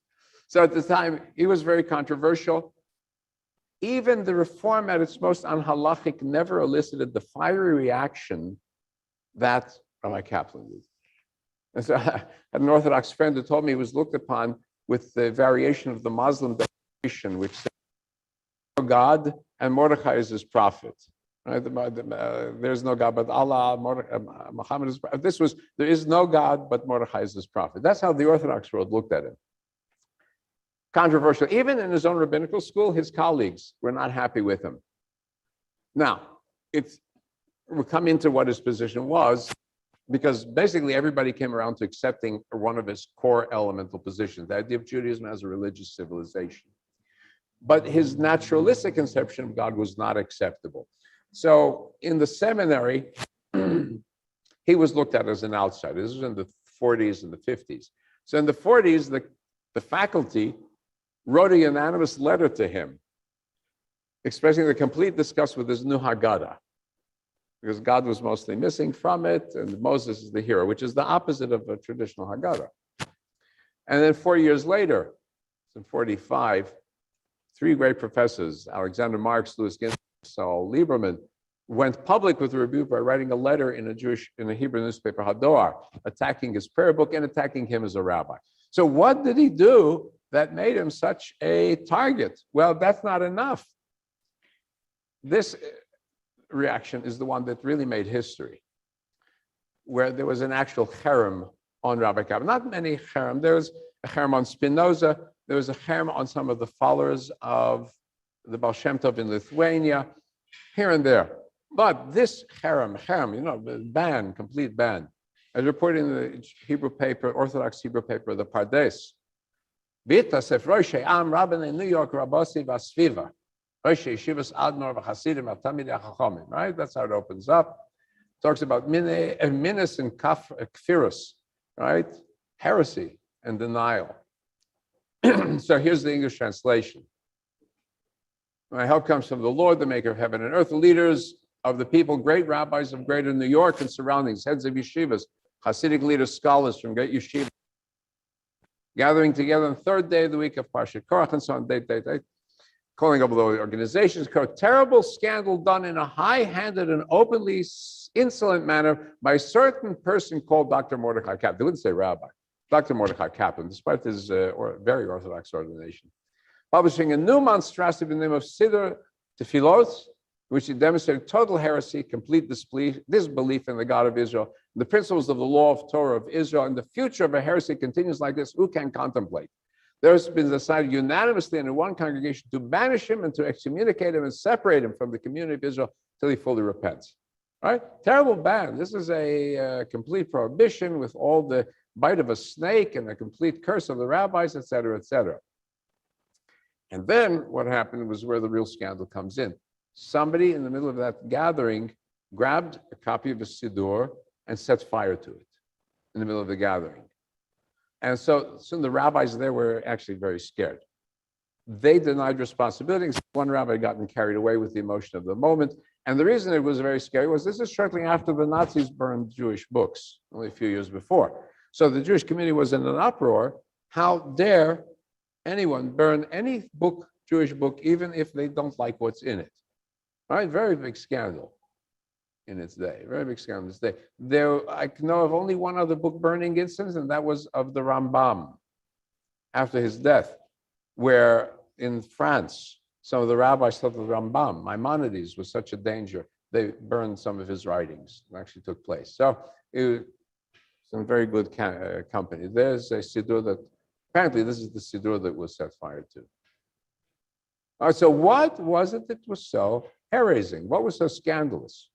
S1: So at the time, he was very controversial. Even the reform at its most unhalachic never elicited the fiery reaction that Rabbi Kaplan did. And so I had an Orthodox friend who told me he was looked upon with the variation of the Muslim declaration, which said, God and Mordecai is his prophet. Right? There's no God but Allah, Muhammad is. This was, there is no God but Mordecai is his prophet. That's how the Orthodox world looked at him. Controversial. Even in his own rabbinical school, his colleagues were not happy with him. Now, we'll come into what his position was, because basically everybody came around to accepting one of his core elemental positions, the idea of Judaism as a religious civilization. But his naturalistic conception of God was not acceptable. So in the seminary, he was looked at as an outsider. This was in the 40s and the 50s. So in the 40s, the faculty wrote a unanimous letter to him, expressing the complete disgust with his new Haggadah, because God was mostly missing from it, and Moses is the hero, which is the opposite of a traditional Haggadah. And then 4 years later, in 45, three great professors, Alexander Marx, Louis Ginzburg, Saul Lieberman, went public with a rebuke by writing a letter in a Hebrew newspaper, Hador, attacking his prayer book and attacking him as a rabbi. So what did he do that made him such a target? Well, that's not enough. This reaction is the one that really made history, where there was an actual cherem on Rabbi Kaplan. Not many cherem. There was a cherem on Spinoza. There was a cherem on some of the followers of the Baal Shem Tov in Lithuania, here and there. But this cherem, ban, complete ban, as reported in the Hebrew paper, Orthodox Hebrew paper, the Pardes. Vita sef Rosh Am Rabban in New York, Rabasi Vasviva. Rosh Yeshivas Adnor v'Hasidim Atamid HaChachamim, right? That's how it opens up. Talks about minas and kfirus, right? Heresy and denial. So here's the English translation. My help comes from the Lord, the maker of heaven and earth, the leaders of the people, great rabbis of greater New York and surroundings, heads of yeshivas, Hasidic leaders, scholars from great yeshivas, gathering together on the third day of the week of Parshat Korach and so on, calling up the organizations, terrible scandal done in a high-handed and openly insolent manner by a certain person called Dr. Mordecai Kaplan. They wouldn't say rabbi. Dr. Mordecai Kaplan, despite his very orthodox ordination, publishing a new monstrosity in the name of Siddur Tefillot, which he demonstrated total heresy, complete disbelief in the God of Israel, the principles of the law of Torah of Israel, and the future of a heresy continues like this. Who can contemplate? There's been decided unanimously in one congregation to banish him and to excommunicate him and separate him from the community of Israel till he fully repents. Right? Terrible ban. This is a complete prohibition with all the bite of a snake and a complete curse of the rabbis, et cetera, et cetera. And then what happened was where the real scandal comes in. Somebody in the middle of that gathering grabbed a copy of a Siddur and set fire to it in the middle of the gathering. And so soon the rabbis there were actually very scared. They denied responsibility. One rabbi had gotten carried away with the emotion of the moment. And the reason it was very scary was this is shortly after the Nazis burned Jewish books, only a few years before. So the Jewish community was in an uproar. How dare anyone burn any book, Jewish book, even if they don't like what's in it? Right? Very big scandal in its day. Very big scandal in its day. I know of only one other book burning instance, and that was of the Rambam after his death, where in France, some of the rabbis thought the Rambam, Maimonides, was such a danger, they burned some of his writings. It actually took place. So it was some very good company. There's a Siddur that, apparently this is the Siddur that was set fire to. All right, so what was it that was so hair-raising? What was so scandalous?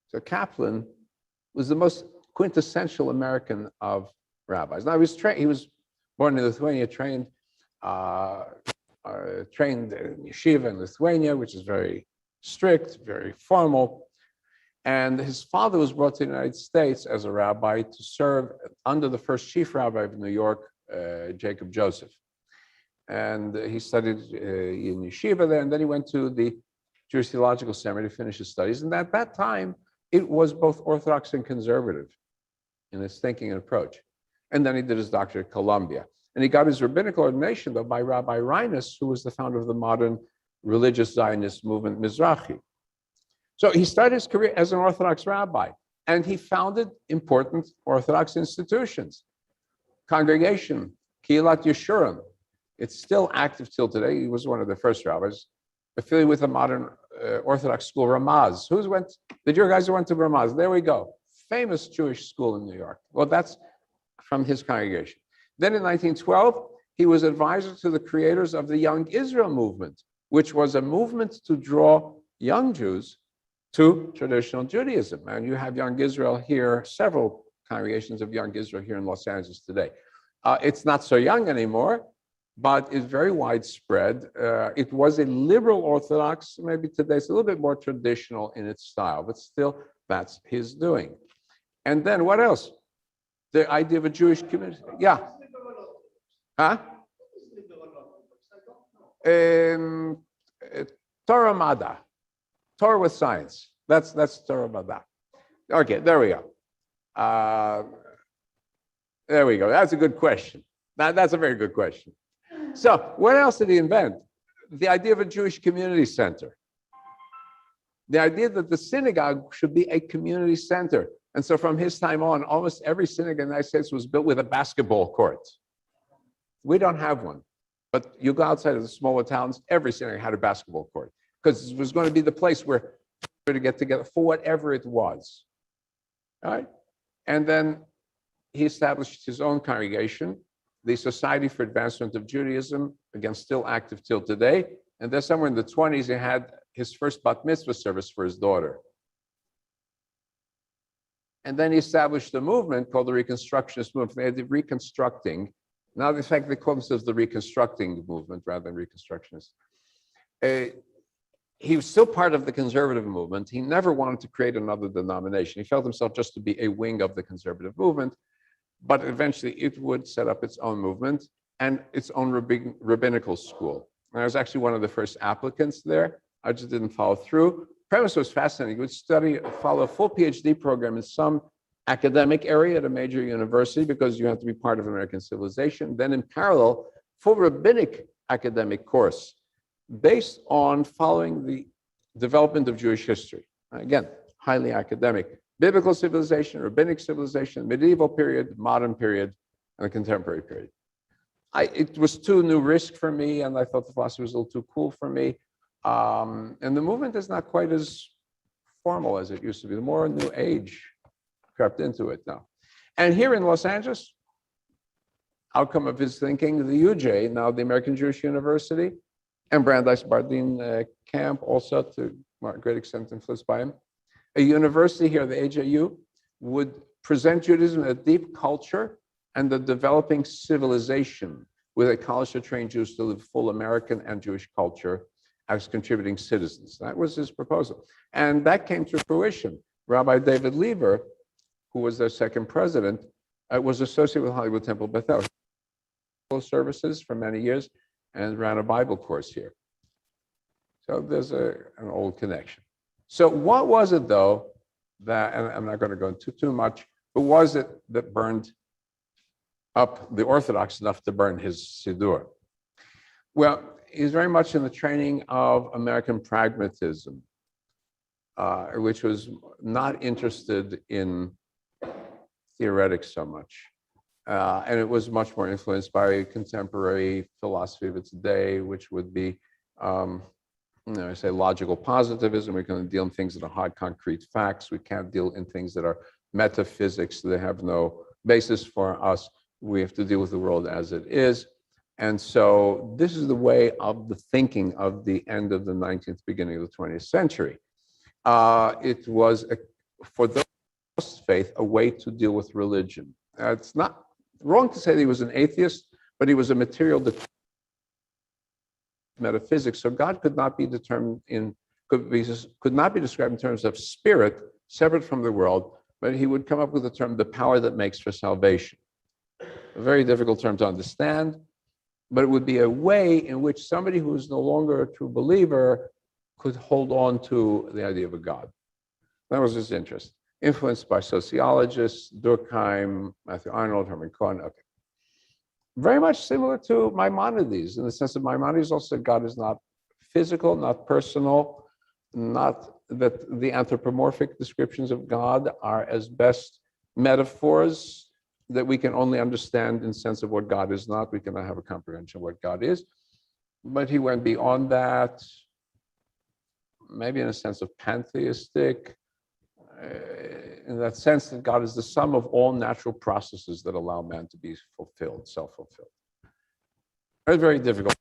S1: So Kaplan was the most quintessential American of rabbis. Now he was born in Lithuania, trained in yeshiva in Lithuania, which is very strict, very formal. And his father was brought to the United States as a rabbi to serve under the first chief rabbi of New York, Jacob Joseph. And he studied in yeshiva there, and then he went to the Jewish Theological Seminary to finish his studies. And at that time, it was both Orthodox and conservative in his thinking and approach. And then he did his doctorate at Columbia. And he got his rabbinical ordination, though, by Rabbi Reines, who was the founder of the modern religious Zionist movement, Mizrahi. So he started his career as an Orthodox rabbi, and he founded important Orthodox institutions. Congregation, Kilat Yeshurim, it's still active till today. He was one of the first rabbis, affiliated with the modern Orthodox school, Ramaz. The Jew guys who went to Ramaz? There we go. Famous Jewish school in New York. Well, that's from his congregation. Then in 1912, he was advisor to the creators of the Young Israel movement, which was a movement to draw young Jews to traditional Judaism. And you have Young Israel here, several congregations of Young Israel here in Los Angeles today. It's not so young anymore, but it's very widespread. It was a liberal Orthodox, maybe today it's a little bit more traditional in its style, but still that's his doing. And then what else? The idea of a Jewish community. Yeah. Huh? Torah Mada. Torah with science. That's Torah Mada. Okay, there we go. There we go. That's a good question. That's a very good question. So what else did he invent? The idea of a Jewish community center. The idea that the synagogue should be a community center. And so from his time on, almost every synagogue in the United States was built with a basketball court. We don't have one. But you go outside of the smaller towns, every synagogue had a basketball court because it was going to be the place where to get together for whatever it was. All right? And then he established his own congregation, the Society for Advancement of Judaism, again, still active till today. And then somewhere in the 20s, he had his first bat mitzvah service for his daughter. And then he established a movement called the Reconstructionist movement. They had the reconstructing. Now, in fact, they call themselves the Reconstructing movement rather than Reconstructionist. He was still part of the conservative movement. He never wanted to create another denomination. He felt himself just to be a wing of the conservative movement, but eventually it would set up its own movement and its own rabbinical school. And I was actually one of the first applicants there. I just didn't follow through. Premise was fascinating. You would follow a full PhD program in some academic area at a major university because you have to be part of American civilization. Then in parallel, full rabbinic academic course based on following the development of Jewish history. Again, highly academic. Biblical civilization, rabbinic civilization, medieval period, modern period, and the contemporary period. It was too new risk for me, and I thought the philosophy was a little too cool for me. And the movement is not quite as formal as it used to be. The more new age crept into it now. And here in Los Angeles, outcome of his thinking, the UJ, now the American Jewish University, and Brandeis Bardin camp, also to a great extent influenced by him. A university here, the AJU, would present Judaism as a deep culture and the developing civilization with a college to train Jews to live full American and Jewish culture as contributing citizens. That was his proposal. And that came to fruition. Rabbi David Lever, who was their second president, was associated with Hollywood Temple Bethel services for many years and ran a Bible course here. So there's an old connection. So what was it, though, that, and I'm not going to go into too much, but was it that burned up the Orthodox enough to burn his Siddur? Well, he's very much in the training of American pragmatism, which was not interested in theoretics so much. And it was much more influenced by contemporary philosophy of its day, which would be, I say logical positivism. We can deal in things that are hard, concrete facts. We can't deal in things that are metaphysics. They have no basis for us. We have to deal with the world as it is. And so this is the way of the thinking of the end of the 19th, beginning of the 20th century. It was, for those faith, a way to deal with religion. It's not wrong to say that he was an atheist, but he was a material metaphysics. So God could not be determined could not be described in terms of spirit, separate from the world, but he would come up with the term, the power that makes for salvation. A very difficult term to understand, but it would be a way in which somebody who is no longer a true believer could hold on to the idea of a God. That was his interest. Influenced by sociologists, Durkheim, Matthew Arnold, Herman Cohen. Okay. Very much similar to Maimonides, in the sense that Maimonides also said God is not physical, not personal, not that the anthropomorphic descriptions of God are as best metaphors that we can only understand in the sense of what God is not. We cannot have a comprehension of what God is. But he went beyond that, maybe in a sense of pantheistic, in that sense that God is the sum of all natural processes that allow man to be fulfilled, self-fulfilled. Very, very difficult.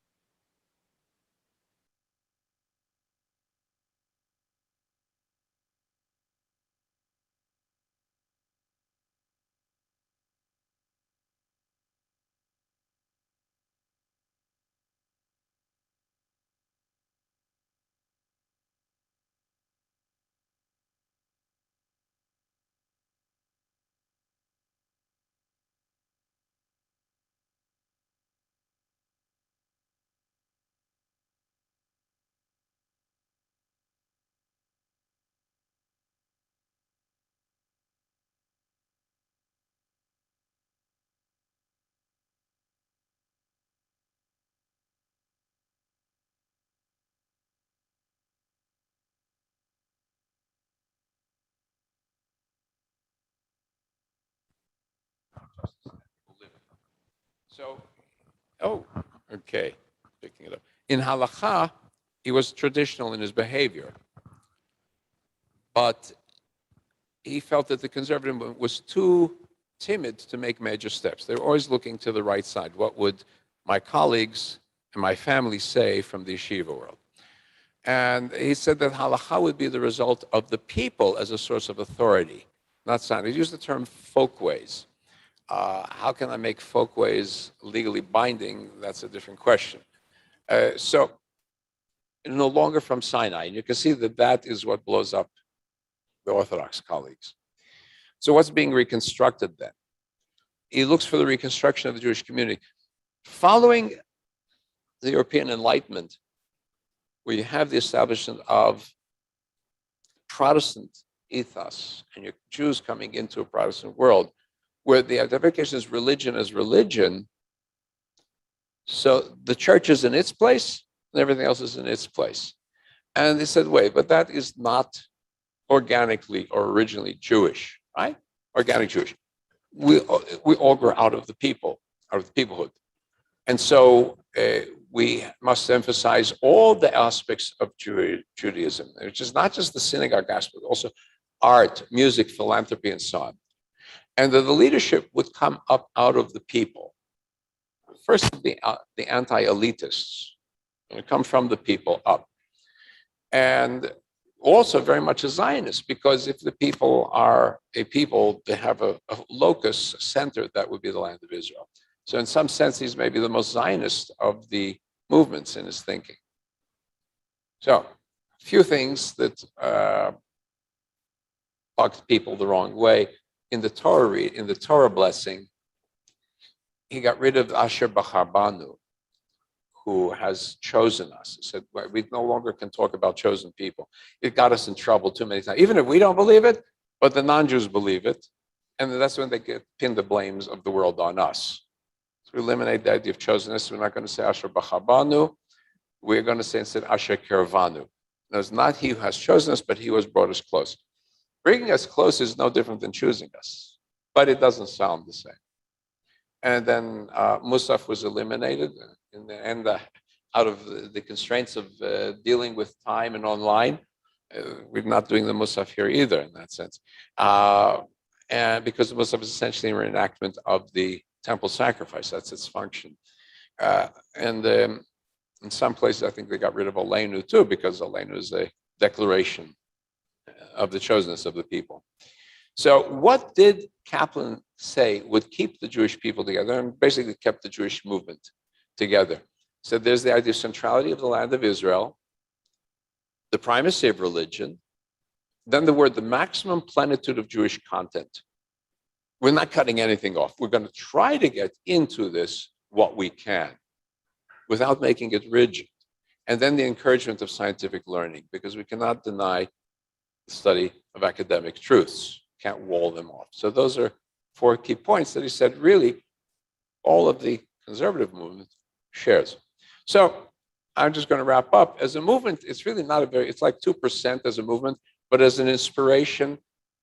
S1: So, okay, picking it up. In halakha, he was traditional in his behavior, but he felt that the conservative movement was too timid to make major steps. They were always looking to the right side. What would my colleagues and my family say from the yeshiva world? And he said that halakha would be the result of the people as a source of authority, not science. He used the term folkways. How can I make folkways legally binding? That's a different question. So no longer from Sinai. And you can see that that is what blows up the Orthodox colleagues. So what's being reconstructed then? He looks for the reconstruction of the Jewish community. Following the European Enlightenment, where you have the establishment of Protestant ethos, and your Jews coming into a Protestant world, where the identification is religion as religion, so the church is in its place, and everything else is in its place. And they said, wait, but that is not organically or originally Jewish, right? Organic Jewish. We all grow out of the people, out of the peoplehood. And so we must emphasize all the aspects of Judaism, which is not just the synagogue aspect, but also art, music, philanthropy, and so on. And that the leadership would come up out of the people. first the anti-elitists. They come from the people up. And also very much a Zionist, because if the people are a people, they have a locus center, that would be the land of Israel. So in some sense, he's maybe the most Zionist of the movements in his thinking. So a few things that bugged people the wrong way. In the Torah blessing, he got rid of Asher Bachar Banu, who has chosen us. He said, well, we no longer can talk about chosen people. It got us in trouble too many times, even if we don't believe it, but the non-Jews believe it. And that's when they pin the blames of the world on us. So we eliminate the idea of chosenness. We're not going to say Asher Bachar Banu. We're going to say instead Asher Keravanu. Now, it's not he who has chosen us, but he who has brought us close. Bringing us close is no different than choosing us, but it doesn't sound the same. And then Musaf was eliminated in the end out of the constraints of dealing with time and online. We're not doing the Musaf here either in that sense. And because the Musaf is essentially a reenactment of the temple sacrifice, that's its function. And in some places, I think they got rid of Aleinu too, because Aleinu is a declaration of the chosenness of the people. So what did Kaplan say would keep the Jewish people together and basically kept the Jewish movement together? So there's the idea of centrality of the land of Israel, the primacy of religion, then the word, the maximum plenitude of Jewish content. We're not cutting anything off. We're going to try to get into this what we can without making it rigid. And then the encouragement of scientific learning, because we cannot deny the study of academic truths. Can't wall them off. So those are 4 key points that he said really all of the conservative movement shares. So I'm just going to wrap up. As a movement, it's really not it's like 2% as a movement, but as an inspiration,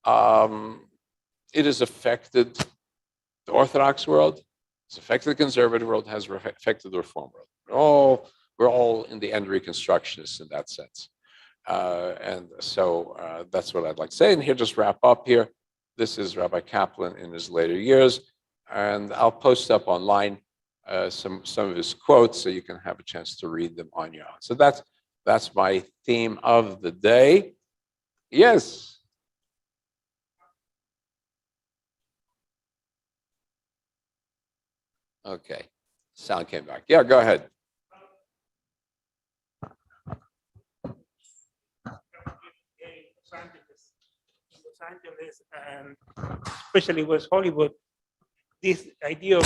S1: it has affected the Orthodox world, it's affected the conservative world, has affected the Reform world. We're all in the end reconstructionists in that sense. And so that's what I'd like to say. And here, just wrap up here. This is Rabbi Kaplan in his later years. And I'll post up online some of his quotes so you can have a chance to read them on your own. So that's my theme of the day. Yes. Okay. Sound came back. Yeah, go ahead.
S5: Los Angeles, and especially West Hollywood, this idea of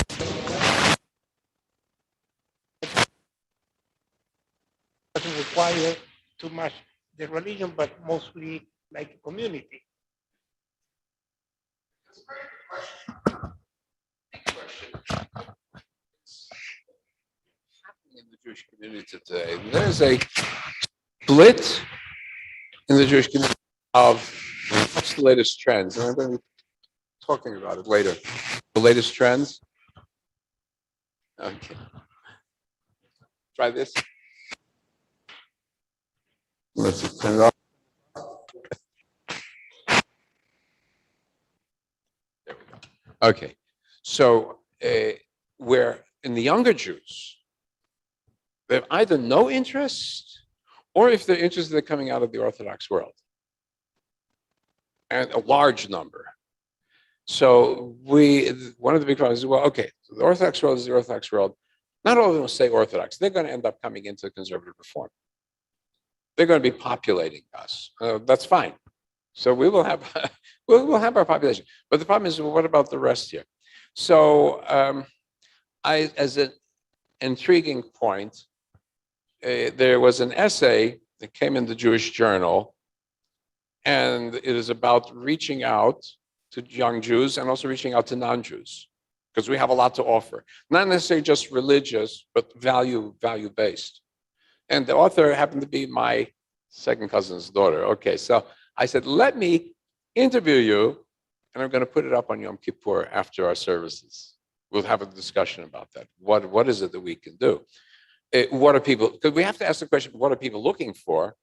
S5: doesn't require too much the religion, but mostly like a community.
S1: That's a very good question. Happening in the Jewish community today. There's a split in the Jewish community of what's the latest trends, and I'm going to be talking about it later. The latest trends. Okay. Try this. Let's turn it off. There we go. Okay. So where in the younger Jews, they have either no interest, or if they're interested, they're coming out of the Orthodox world. And a large number. So one of the big problems is, well, okay, so the Orthodox world is the Orthodox world. Not all of them will stay Orthodox. They're going to end up coming into conservative reform. They're going to be populating us. That's fine. So we will have we'll have our population. But the problem is, well, what about the rest here? So as an intriguing point, there was an essay that came in the Jewish Journal, and it is about reaching out to young Jews and also reaching out to non-Jews, because we have a lot to offer. Not necessarily just religious, but value-based. And the author happened to be my second cousin's daughter. Okay, so I said, let me interview you, and I'm going to put it up on Yom Kippur after our services. We'll have a discussion about that. What is it that we can do? What are people, because we have to ask the question, what are people looking for?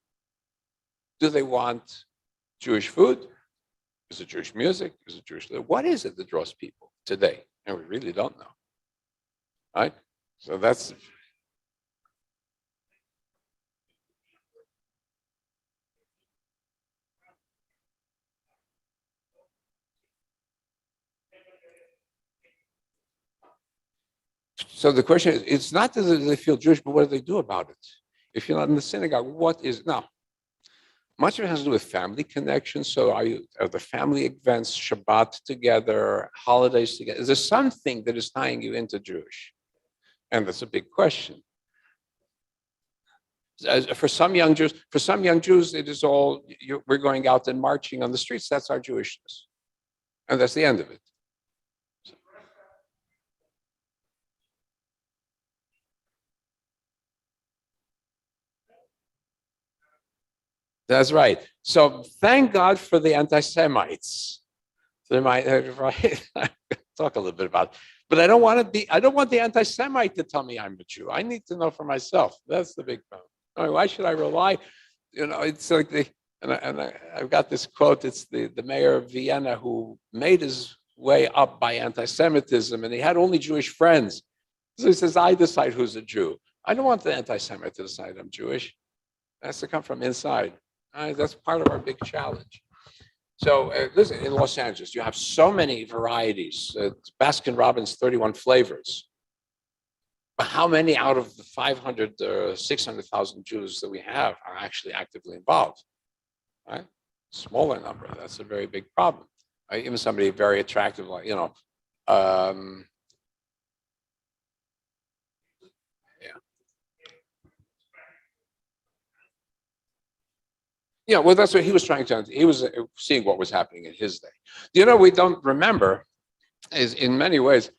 S1: Do they want Jewish food? Is it Jewish music? Is it Jewish? What is it that draws people today? And we really don't know. Right? So that's. So the question is, it's not that they feel Jewish, but what do they do about it? If you're not in the synagogue, what is now? Much of it has to do with family connections. So are the family events, Shabbat together, holidays together? Is there something that is tying you into Jewish? And that's a big question. For some young Jews, it is all, we're going out and marching on the streets. That's our Jewishness. And that's the end of it. That's right. So thank God for the anti-Semites. They might talk a little bit about it. But I don't want the anti-Semite to tell me I'm a Jew. I need to know for myself. That's the big problem. I mean, why should I rely? It's like I've got this quote. It's the mayor of Vienna who made his way up by anti-Semitism, and he had only Jewish friends. So he says, I decide who's a Jew. I don't want the anti-Semite to decide I'm Jewish. It has to come from inside. That's part of our big challenge. So listen, in Los Angeles, you have so many varieties. Baskin-Robbins, 31 flavors. But how many out of the 500 or 600,000 Jews that we have are actually actively involved? Right? Smaller number. That's a very big problem. Right? Even somebody very attractive, like, well, that's what he was trying to. He was seeing what was happening in his day. We don't remember is in many ways.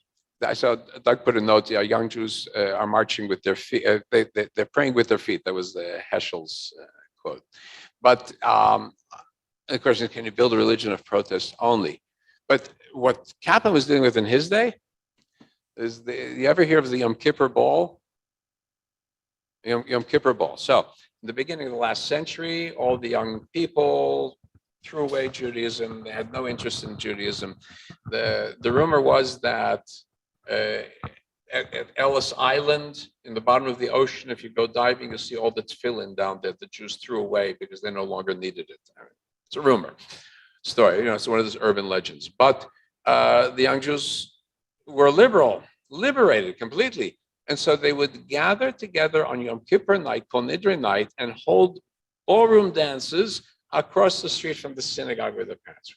S1: I saw Doug put a note. Young Jews are marching with their feet. They're praying with their feet. That was the Heschel's quote. But the question is, can you build a religion of protest only? But what Kaplan was dealing with in his day is you ever hear of the Yom Kippur Ball? Yom Kippur Ball. So in the beginning of the last century, all the young people threw away Judaism. They had no interest in Judaism. The rumor was that at Ellis Island, in the bottom of the ocean, if you go diving, you'll see all the tefillin down there the Jews threw away because they no longer needed it. It's a rumor story. It's one of those urban legends. But the young Jews were liberated completely. And so they would gather together on Yom Kippur night, Kol Nidre night, and hold ballroom dances across the street from the synagogue where their parents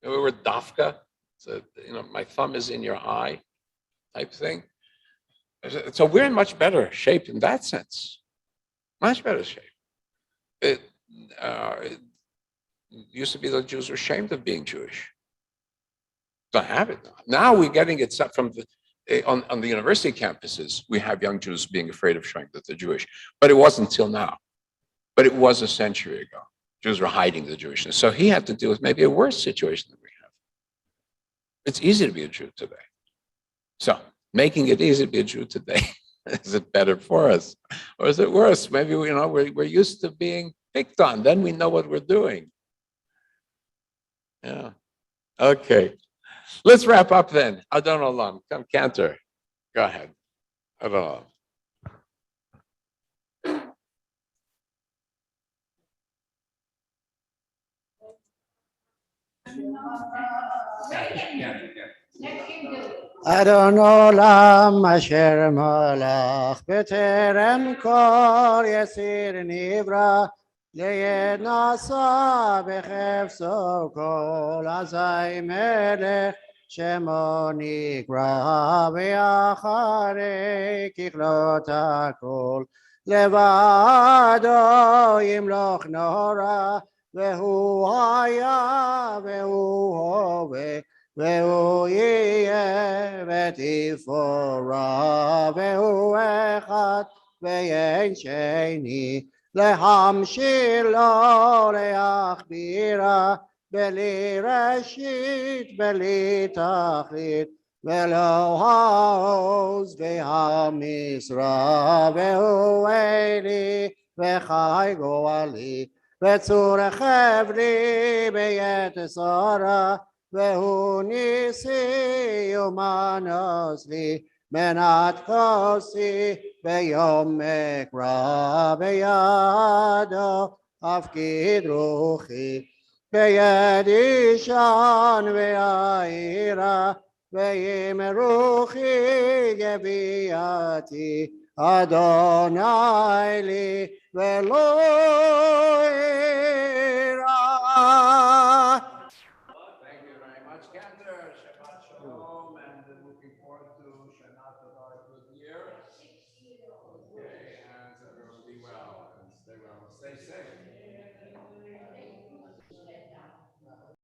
S1: were. We were dafka, so my thumb is in your eye type thing. So we're in much better shape in that sense. Much better shape. It used to be that Jews were ashamed of being Jewish. Don't have it now. Now we're getting it from on the university campuses. We have young Jews being afraid of showing that they're Jewish, but it wasn't until now. But it was a century ago. Jews were hiding the Jewishness. So he had to deal with maybe a worse situation than we have. It's easy to be a Jew today. So making it easy to be a Jew today, is it better for us? Or is it worse? Maybe we're used to being picked on. Then we know what we're doing. Yeah. Okay. Let's wrap up then. Adon Olam. Come, Cantor. Go ahead. Adon Olam.
S3: אדון עולם אשר מלך בטרם כל יציר נברא לינשא בחפצו כל אזי מלך שמו נקרא ואחרי ככלות הכל לבדו ימלוך נורא והוא היה והוא הווה והוא יהיה ותפארה והוא אחד ואין שני להמשיל לו להכבירה בלי ראשית בלי תכלית ולא העוז והמשרה והוא אלי וחי גואלי וצור חבלי בית שרה והוא ניסי ומנוס לי מנת כוסי ביום אקרא בידו, הפקיד רוחי ביד אישן ואירה, ועם רוחי גביעתי, אדוני לי ולא אירא.
S1: Thank you very much, Cantor. Shabbat Shalom, and looking forward to Shana Tova, good year.